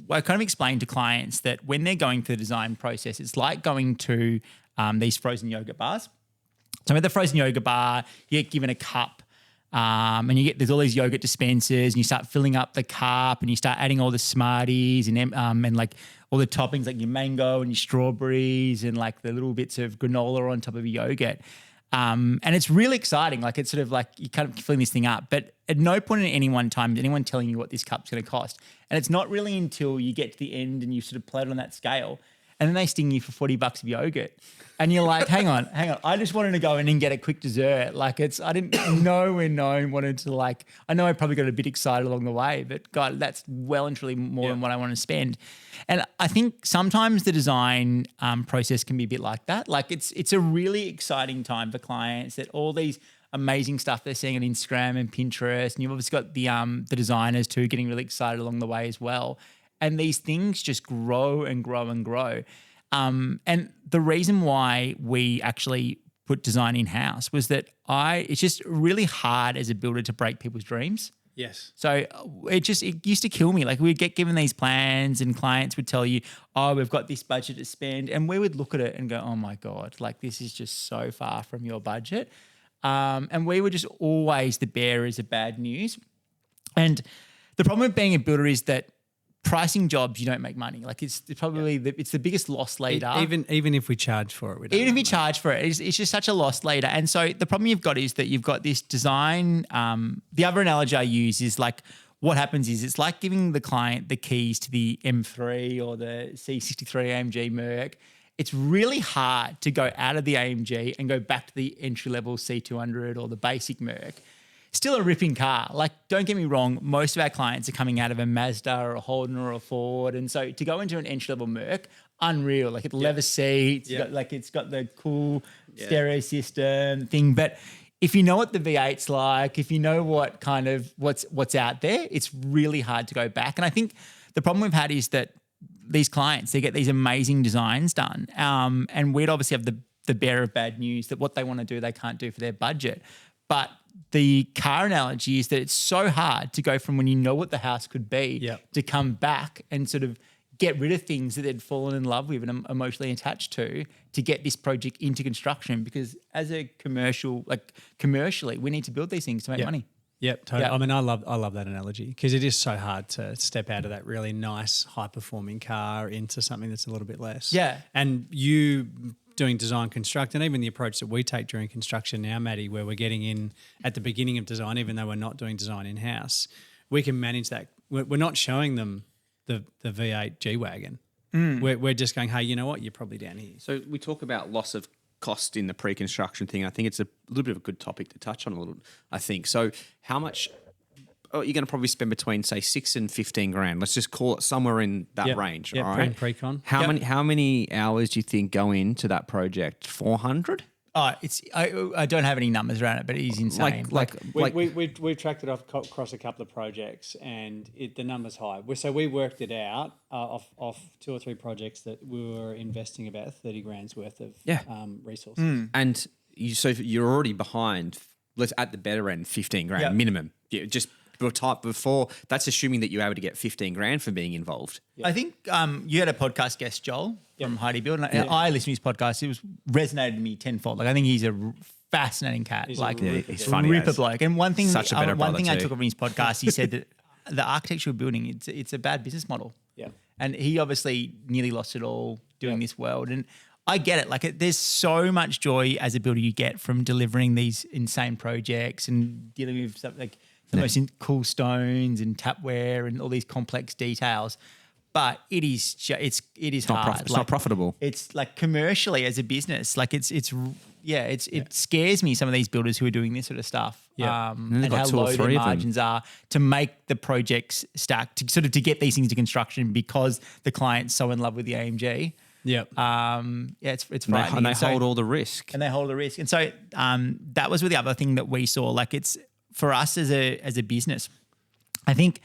kind of explain to clients that when they're going through the design process, it's like going to these frozen yogurt bars. So at the frozen yogurt bar, you get given a cup. and you get there's all these yogurt dispensers, and you start filling up the cup, and you start adding all the Smarties and like all the toppings like your mango and your strawberries and like the little bits of granola on top of your yogurt. And it's really exciting. Like it's sort of like you kind of filling this thing up, but at no point at any one time is anyone telling you what this cup's going to cost. And it's not really until you get to the end and you sort of play it on that scale, and then they sting you for $40 of yogurt. And you're like, hang on. I just wanted to go in and get a quick dessert. Like I didn't know when I wanted to I know I probably got a bit excited along the way, but God, that's well and truly more than what I want to spend. And I think sometimes the design process can be a bit like that. Like it's a really exciting time for clients that all these amazing stuff they're seeing on Instagram and Pinterest, and you've obviously got the designers too getting really excited along the way as well. And these things just grow and grow and grow. And the reason why we actually put design in-house was that it's just really hard as a builder to break people's dreams. Yes. So it used to kill me. Like we'd get given these plans and clients would tell you, oh, we've got this budget to spend. And we would look at it and go, oh my God, like this is just so far from your budget. And we were just always the bearers of bad news. And the problem with being a builder is that pricing jobs, you don't make money. Like it's probably it's the biggest loss leader. Even if we charge for it, we don't. Even if we charge for it, it's just such a loss leader. And so the problem you've got is that you've got this design. The other analogy I use is like what happens is it's like giving the client the keys to the M3 or the C63 AMG Merc. It's really hard to go out of the AMG and go back to the entry level C200 or the basic Merc. Still a ripping car. Like, don't get me wrong, most of our clients are coming out of a Mazda or a Holden or a Ford. And so to go into an entry-level Merc, unreal. Like, it's leather seats, it's got the cool stereo system thing. But if you know what the V8's like, if you know what kind of what's out there, it's really hard to go back. And I think the problem we've had is that these clients, they get these amazing designs done. And we'd obviously have the bearer of bad news that what they want to do, they can't do for their budget. But the car analogy is that it's so hard to go from when you know what the house could be to come back and sort of get rid of things that they'd fallen in love with and emotionally attached to get this project into construction. Because as a commercially, we need to build these things to make money. Yep, totally. Yep. I mean, I love that analogy because it is so hard to step out of that really nice, high-performing car into something that's a little bit less. Yeah. And you doing design construct, and even the approach that we take during construction now, Maddie, where we're getting in at the beginning of design, even though we're not doing design in-house, we can manage that. We're not showing them the V8 G-Wagon. We're just going, hey, you know what? You're probably down here. So we talk about loss of cost in the pre-construction thing. I think it's a little bit of a good topic to touch on a little, I think. So how much you're going to probably spend between, say, 6 and 15 grand. Let's just call it somewhere in that range. Yeah, all right? Precon. How many hours do you think go into that project? 400? I don't have any numbers around it, but it is insane. We've tracked it across a couple of projects, and the number's high. So we worked it out off 2 or 3 projects that we were investing about 30 grand's worth of resources. And so you're already behind. Let's at the better end, 15 grand minimum. Yeah, just before. That's assuming that you're able to get 15 grand for being involved. I think you had a podcast guest, Joel, from Heidi Build, and I listened to his podcast. It resonated with me tenfold. Like I think he's a fascinating cat. He's funny, ripper bloke. And one thing, I took from his podcast, he said that the architectural building, it's a bad business model. Yeah, and he obviously nearly lost it all doing this world. And I get it. Like there's so much joy as a builder you get from delivering these insane projects and dealing with something like the most cool stones and tapware and all these complex details. But it is hard. It's not profitable. It's like commercially as a business, like it scares me, some of these builders who are doing this sort of stuff. Yeah. And how low their margins are to make the projects stack to get these things to construction because the client's so in love with the AMG. Yep. It's frightening. And they hold all the risk. And so that was the other thing that we saw. Like it's for us as a business, I think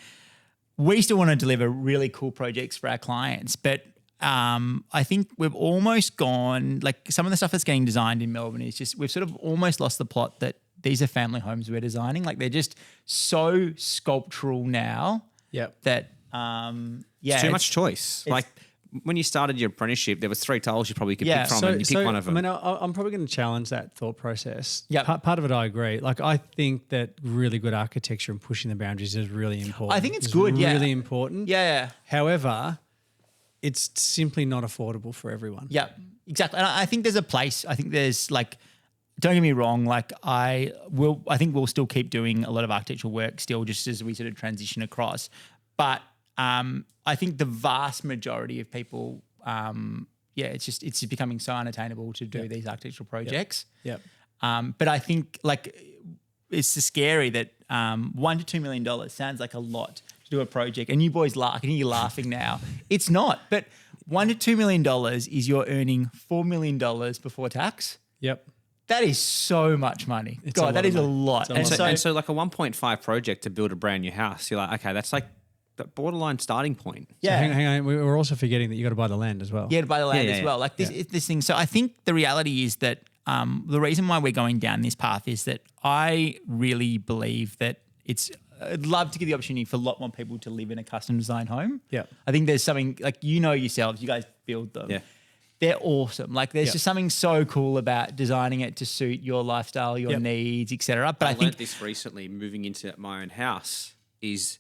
we still want to deliver really cool projects for our clients, but I think we've almost gone, like some of the stuff that's getting designed in Melbourne is just, we've sort of almost lost the plot that these are family homes we're designing. Like they're just so sculptural now. Yep. That it's too much choice. Like when you started your apprenticeship, there was 3 tiles you probably could Yeah. pick from, and you pick one of them. I mean, I'm probably going to challenge that thought process. Yep. Part of it I agree. Like, I think that really good architecture and pushing the boundaries is really important. I think it's good, yeah. Really important. Yeah. However, it's simply not affordable for everyone. Yeah, exactly. And I think there's a place. I think there's like, don't get me wrong. Like I think we'll still keep doing a lot of architectural work still, just as we sort of transition across. But I think the vast majority of people, it's becoming so unattainable to do these architectural projects. Yep. But I think like it's scary that $1 to $2 million sounds like a lot to do a project, and you boys laugh. I can hear you laughing now. It's not, but $1 to $2 million is you're earning $4 million before tax. Yep. That is so much money. It's God, that is a lot. And So like a 1.5 project to build a brand new house, you're like, okay, that's like the borderline starting point. Yeah. So hang on. We're also forgetting that you got to buy the land as well. Yeah, to buy the land Yeah, as yeah, well. Like this thing. So I think the reality is that the reason why we're going down this path is that I really believe that I'd love to give the opportunity for a lot more people to live in a custom designed home. Yeah. I think there's something like, yourselves, you guys build them. Yeah. They're awesome. Like there's just something so cool about designing it to suit your lifestyle, your needs, etc. But I think learned this recently, moving into my own house, is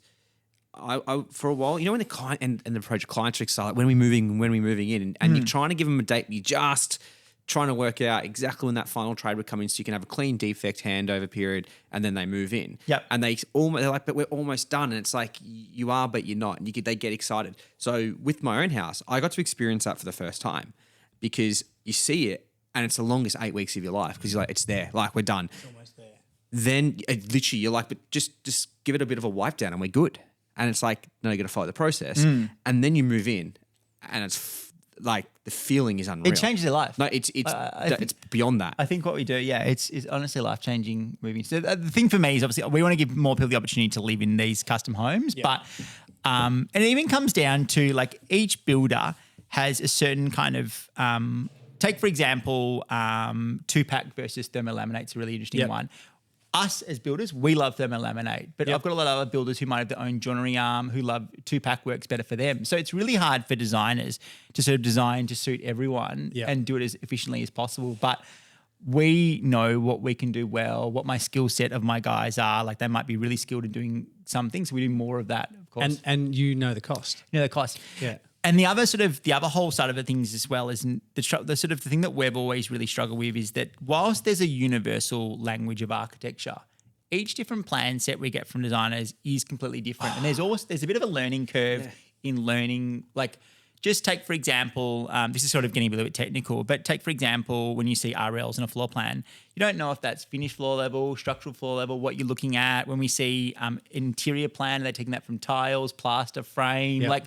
I for a while, when the client and the project clients are excited, when we're moving in, and you're trying to give them a date, you're just trying to work out exactly when that final trade would come in, so you can have a clean defect handover period, and then they move in. Yep. And they're like, but we're almost done, and it's like you are, but you're not, and they get excited. So with my own house, I got to experience that for the first time, because you see it, and it's the longest 8 weeks of your life, because you're like, it's there, like we're done. It's almost there. Then literally you're like, but just give it a bit of a wipe down and we're good. And it's like, no, you got to follow the process. And then you move in, and it's like the feeling is unreal. it changes their life. No, it's beyond that. I think what we do, it's honestly life-changing moving. So the thing for me is obviously we want to give more people the opportunity to live in these custom homes, but and it even comes down to like each builder has a certain kind of take for example, 2-pack versus thermolaminate's a really interesting one. Us as builders, we love thermolaminate, but I've got a lot of other builders who might have their own joinery arm who love 2-pack works better for them. So it's really hard for designers to sort of design to suit everyone and do it as efficiently as possible. But we know what we can do well, what my skill set of my guys are. Like they might be really skilled in doing some things. So we do more of that, of course. And you know the cost. The cost. Yeah. And the other whole side of the things as well is the sort of the thing that we've always really struggled with is that whilst there's a universal language of architecture, each different plan set we get from designers is completely different. And there's a bit of a learning curve in learning. Like just take, for example, this is sort of getting a little bit technical, but take, for example, when you see RLs in a floor plan, you don't know if that's finished floor level, structural floor level, what you're looking at. When we see interior plan, they're taking that from tiles, plaster, frame, like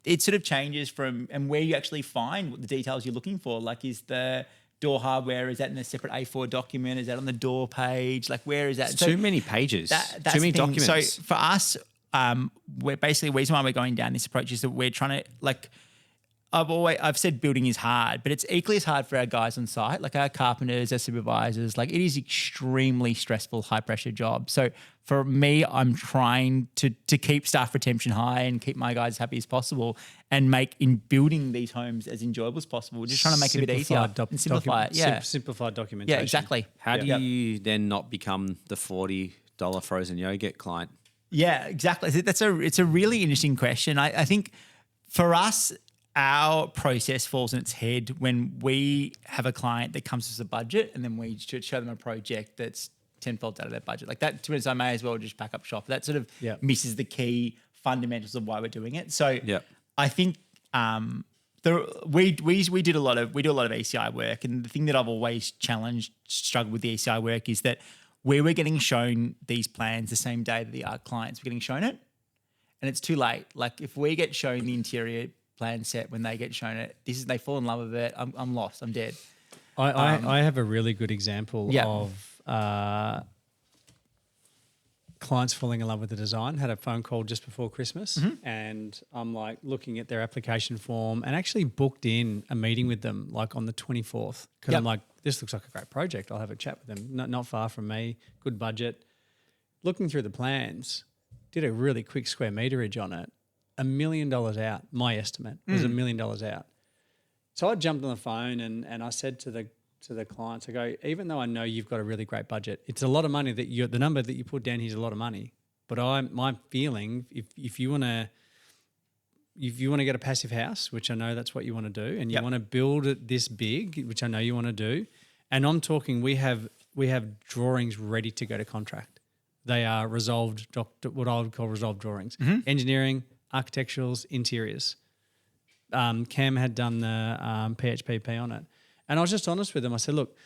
it sort of changes from and where you actually find what the details you're looking for. Like, is the door hardware, is that in a separate A4 document? Is that on the door page? Like, where is that? It's too many pages, that's too many the thing. documents. So for us, we're basically the reason why we're going down this approach is that we're trying to like. I've said building is hard, but it's equally as hard for our guys on site, like our carpenters, our supervisors. Like it is extremely stressful, high pressure job. So for me, I'm trying to keep staff retention high and keep my guys as happy as possible and make in building these homes as enjoyable as possible. We're just trying to make it a bit easier and simplify it. Yeah, simplified documentation. Yeah, exactly. How do you then not become the $40 frozen yogurt client? Yeah, exactly. It's a really interesting question. I think for us, our process falls on its head when we have a client that comes with a budget and then we show them a project that's tenfold out of their budget. Like that, to be honest, I may as well just pack up shop. That sort of misses the key fundamentals of why we're doing it. So I think we do a lot of ECI work, and the thing that I've always struggled with the ECI work is that where we're getting shown these plans the same day that our clients were getting shown it, and it's too late. Like if we get shown the interior plan set when they get shown it, they fall in love with it. I'm lost. I'm dead. I have a really good example of clients falling in love with the design. Had a phone call just before Christmas, and I'm like looking at their application form and actually booked in a meeting with them like on the 24th because I'm like, this looks like a great project. I'll have a chat with them. Not far from me, good budget. Looking through the plans, did a really quick square meterage on it. $1 million out. My estimate was $1 million out. So I jumped on the phone and I said to the clients, I go, even though I know you've got a really great budget, it's a lot of money that the number that you put down here is a lot of money. But my feeling, if you want to get a passive house, which I know that's what you want to do, and you want to build it this big, which I know you want to do, and I'm talking, we have drawings ready to go to contract. They are resolved, what I would call resolved drawings. Engineering, architecturals, interiors. Cam had done the PHPP on it. And I was just honest with them. I said, look,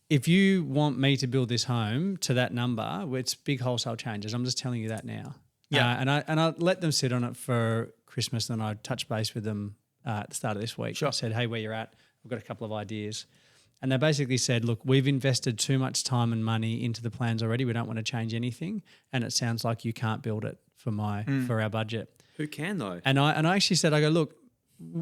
if you want me to build this home to that number, it's big wholesale changes. I'm just telling you that now. Yeah. And I let them sit on it for Christmas, and I touched base with them at the start of this week. Sure. I said, hey, where you're at? I've got a couple of ideas. And they basically said, look, we've invested too much time and money into the plans already. We don't want to change anything. And it sounds like you can't build it for our budget. Who can though? And I actually said, I go, look,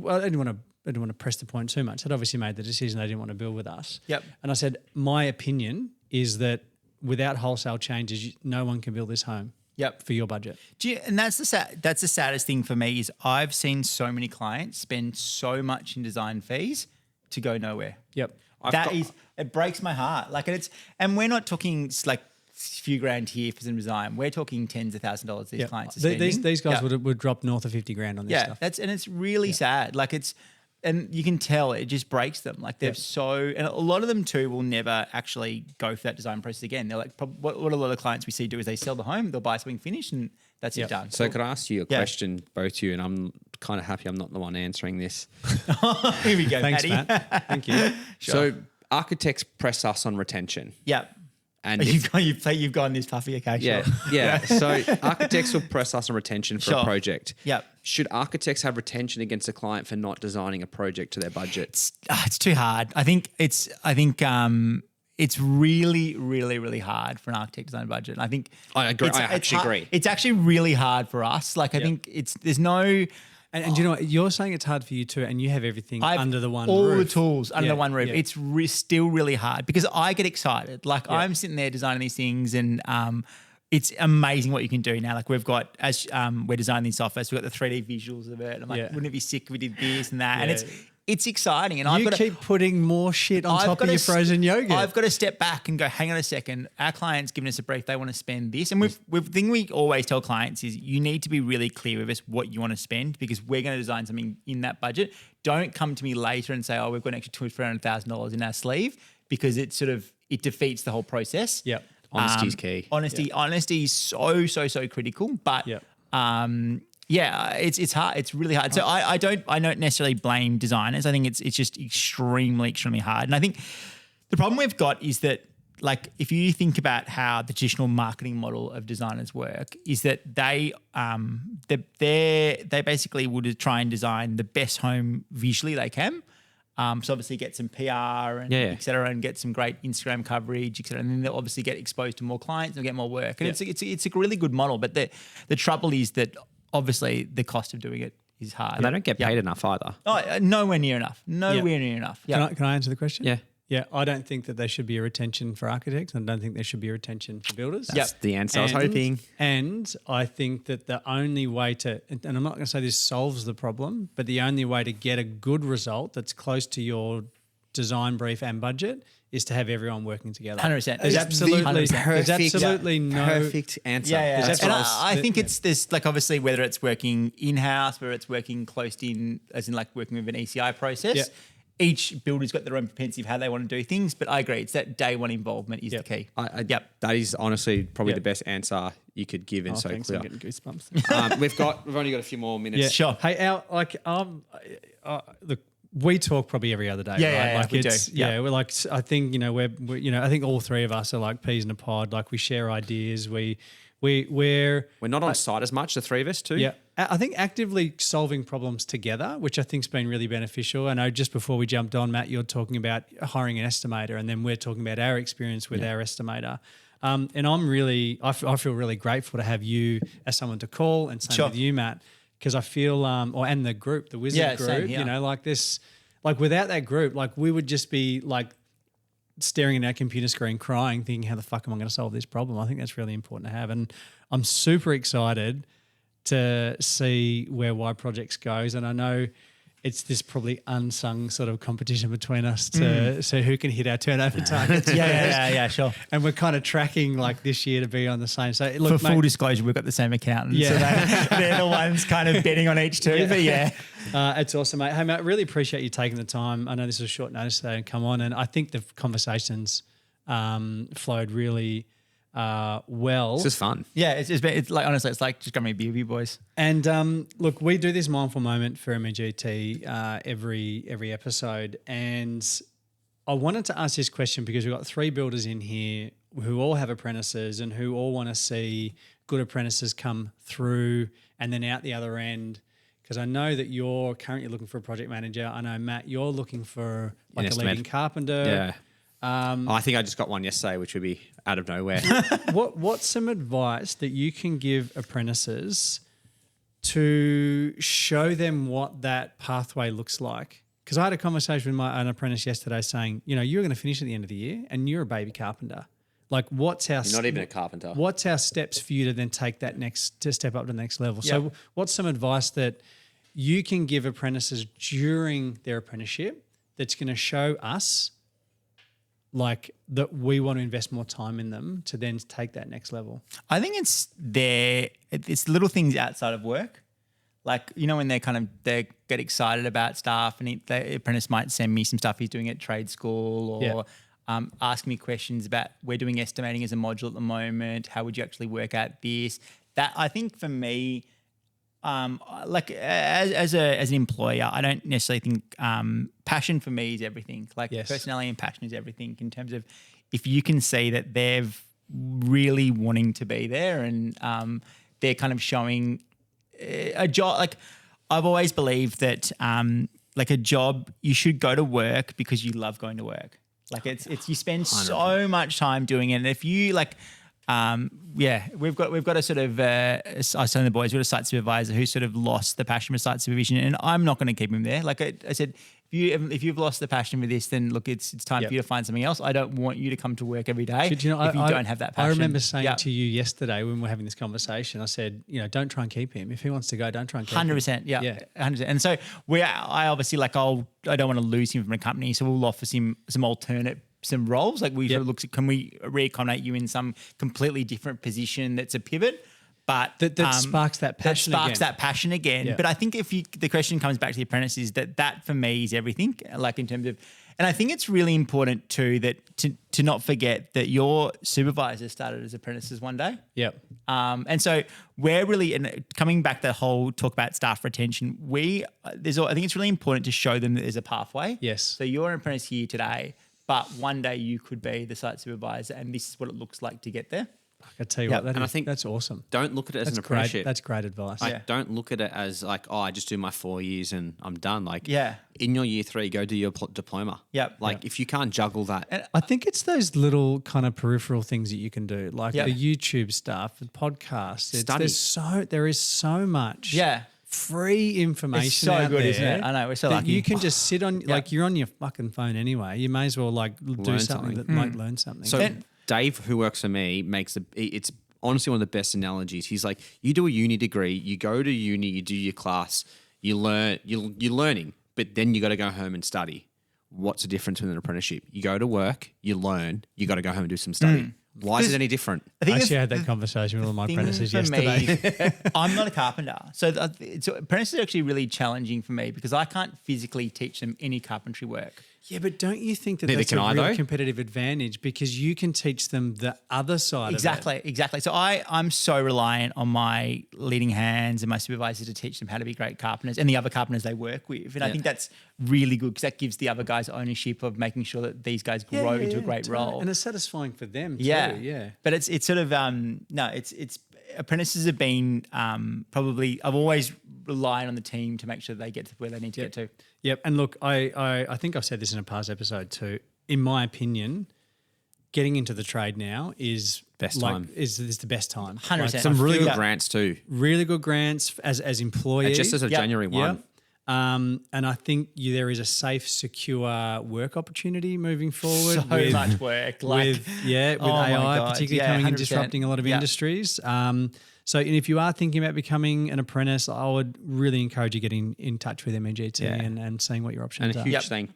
I didn't want to press the point too much. I'd obviously made the decision they didn't want to build with us. Yep. And I said, my opinion is that without wholesale changes, no one can build this home. Yep. For your budget. And that's the saddest thing for me is I've seen so many clients spend so much in design fees to go nowhere. Yep. It breaks my heart. Like and we're not talking like a few grand here for some design. We're talking tens of thousands of dollars these clients are spending. These guys would drop north of 50 grand on this stuff. And it's really sad. Like and you can tell it just breaks them. Like they're and a lot of them too will never actually go through that design process again. They're like, what a lot of clients we see do is they sell the home, they'll buy something finished, and that's it done. So could I ask you a question, both of you, and I'm kind of happy I'm not the one answering this. Here we go, Thanks, Paddy. Matt. Thank you. Sure. So architects press us on retention. Yeah. And you've gone this puffy, okay? Yeah, sure. yeah. So architects will press us on retention for a project. Yep. Should architects have retention against a client for not designing a project to their budget? It's too hard. I think it's really, really, really hard for an architect design budget. I think I agree. I actually agree. It's actually really hard for us. Like I think there's no. And you know what? You're saying it's hard for you too, and you have everything under the one all roof. All the tools under the one roof. Yeah. It's still really hard because I get excited. Like I'm sitting there designing these things, and it's amazing what you can do now. Like we've got, as we're designing these softwares, we've got the 3D visuals of it. I'm like, wouldn't it be sick if we did this and that? And it's exciting. And I've got to keep putting more shit on top of your frozen yogurt. I've got to step back and go, hang on a second. Our client's giving us a brief. They want to spend this. And the thing we always tell clients is you need to be really clear with us what you want to spend because we're going to design something in that budget. Don't come to me later and say, oh, we've got an extra $200,000 in our sleeve because it defeats the whole process. Yep. Honesty is key. Honesty is so critical. But it's hard. It's really hard. So I don't necessarily blame designers. I think it's just extremely hard. And I think the problem we've got is that, like, if you think about how the traditional marketing model of designers work, is that they basically would try and design the best home visually they can. So obviously get some PR and et cetera, and get some great Instagram coverage, et cetera. And then they'll obviously get exposed to more clients and get more work. And it's a really good model. But the trouble is that obviously the cost of doing it is hard. And they don't get paid enough either. Oh, nowhere near enough. Nowhere near enough. Yeah. Can I answer the question? Yeah. Yeah, I don't think that there should be a retention for architects, and I don't think there should be a retention for builders. That's the answer I was hoping. And I think that the only way to, and I'm not going to say this solves the problem, but the only way to get a good result that's close to your design brief and budget is to have everyone working together. 100%. There's absolutely no perfect answer. Yeah. That's And what I think there's like obviously whether it's working in-house, whether it's working close in, as in like working with an ECI process. Yeah. Each builder's got their own propensity of how they want to do things, but I agree, it's that day one involvement is the key. That is honestly probably the best answer you could give and so thanks, clear. I'm getting goosebumps. We've only got a few more minutes. Yeah, Sure. Hey, look, we talk probably every other day, right? Like we do. We're like, I think, I think all three of us are like peas in a pod. Like we share ideas. We're not on site as much, the three of us too. Yeah. I think actively solving problems together, which I think's been really beneficial. I know just before we jumped on, Matt, you're talking about hiring an estimator, and then we're talking about our experience with our estimator. And I feel really grateful to have you as someone to call, and same with you, Matt, because I feel, and the group, the Wizard group, like this, like without that group, like we would just be like staring at our computer screen, crying, thinking, how the fuck am I going to solve this problem? I think that's really important to have. And I'm super excited to see where Y Projects goes. And I know it's this probably unsung sort of competition between us to see who can hit our turnover targets. Yeah, sure. And we're kind of tracking like this year to be on the same. So For look, full disclosure, we've got the same accountant. Yeah. So they're the ones kind of betting on each two. But yeah. It's awesome, mate. Hey, mate, I really appreciate you taking the time. I know this was short notice today and come on. And I think the conversations flowed really well. It's just fun. Yeah, it's like, honestly, it's like just grab me a beer with you boys. And look, we do this mindful moment for MEGT every episode, and I wanted to ask this question because we've got 3 builders in here who all have apprentices and who all want to see good apprentices come through and then out the other end. Because I know that you're currently looking for a project manager. I know, Matt, you're looking for like a leading carpenter. Yeah. I think I just got one yesterday, which would be out of nowhere. What's some advice that you can give apprentices to show them what that pathway looks like? Because I had a conversation with an apprentice yesterday saying, you know, you're going to finish at the end of the year and you're a baby carpenter. Like, what's our You're not even a carpenter. What's our steps for you to then take that to step up to the next level? Yep. So, what's some advice that you can give apprentices during their apprenticeship that's going to show us like that we want to invest more time in them to then take that next level? I think it's little things outside of work. Like, you know, when they get excited about stuff and the apprentice might send me some stuff he's doing at trade school or ask me questions about, we're doing estimating as a module at the moment. How would you actually work out this? That, I think for me, like as an employer, I don't necessarily think passion for me is everything. Like personality and passion is everything in terms of if you can see that they're really wanting to be there and they're kind of showing a job. Like I've always believed that like a job, you should go to work because you love going to work. Like it's you spend so much time doing it. And if you like, we've got a sort of, I was telling the boys, we've got a site supervisor who sort of lost the passion for site supervision, and I'm not going to keep him there. Like I said, if you've lost the passion for this, then look, it's time for you to find something else. I don't want you to come to work every day if you don't have that passion. I remember saying to you yesterday when we were having this conversation, I said, you know, don't try and keep him. If he wants to go, don't try and keep 100%, him. Yeah, 100%. And so I obviously like I don't want to lose him from a company, so we'll offer him some roles. Like we sort of look at, can we reaccommodate you in some completely different position that's a pivot, but that sparks that passion again. Yeah. But I think the question comes back to the apprentice is that for me is everything. Like in terms of, and I think it's really important too that to not forget that your supervisor started as apprentices one day. Yep. And so we're really, and coming back to the whole talk about staff retention, I think it's really important to show them that there's a pathway. Yes. So you're an apprentice here today, but one day you could be the site supervisor, and this is what it looks like to get there. I tell you what, I think that's awesome. Don't look at it as an apprenticeship. That's great advice. Don't look at it as like, I just do my 4 years and I'm done. Like, in your year 3, go do your diploma. If you can't juggle that. And I think it's those little kind of peripheral things that you can do, like the YouTube stuff, the podcast. There is so much. Free information. It's so good, isn't it? I know, we're so lucky. You can just sit on, like you're on your fucking phone anyway. You may as well like do something that might learn something. So Dave, who works for me, it's honestly one of the best analogies. He's like, you do a uni degree, you go to uni, you do your class, you learn, you're learning, but then you got to go home and study. What's the difference with an apprenticeship? You go to work, you learn, you got to go home and do some study. Why is it any different? I actually had that conversation with all my apprentices yesterday. I'm not a carpenter. So apprentices are actually really challenging for me because I can't physically teach them any carpentry work. Yeah, but don't you think that's a real competitive advantage because you can teach them the other side of it? Exactly. So I'm so reliant on my leading hands and my supervisors to teach them how to be great carpenters and the other carpenters they work with. And I think that's really good because that gives the other guys ownership of making sure that these guys grow into a great role. And it's satisfying for them too. Yeah. But it's sort of, it's apprentices have been probably, I've always relied on the team to make sure they get to where they need to get to. Yep. And look, I think I've said this in a past episode too. In my opinion, getting into the trade now is is the best time. 100%. Some really good grants too. Really good grants as employees. Just as of January 1. And I think there is a safe, secure work opportunity moving forward. So much work. With AI particularly coming and disrupting a lot of industries. So if you are thinking about becoming an apprentice, I would really encourage you getting in touch with MEGT and seeing what your options And a are. huge thanks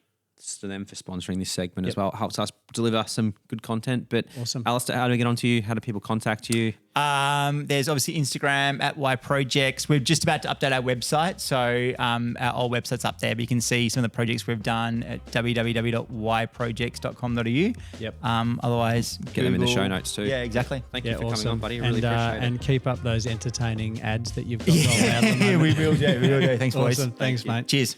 to them for sponsoring this segment as well. It helps us deliver some good content. But Awesome. Alistair, how do we get onto you? How do people contact you? There's obviously Instagram at Y Projects. We're just about to update our website. So our old website's up there, but you can see some of the projects we've done at www.yprojects.com.au. Yep. Otherwise, Get them in the show notes too. Yeah, exactly. Thank you for coming on, buddy. I really appreciate it. And keep up those entertaining ads that you've got rolling out at the moment. We will do. Thanks, boys. Awesome. Thanks, mate. Cheers.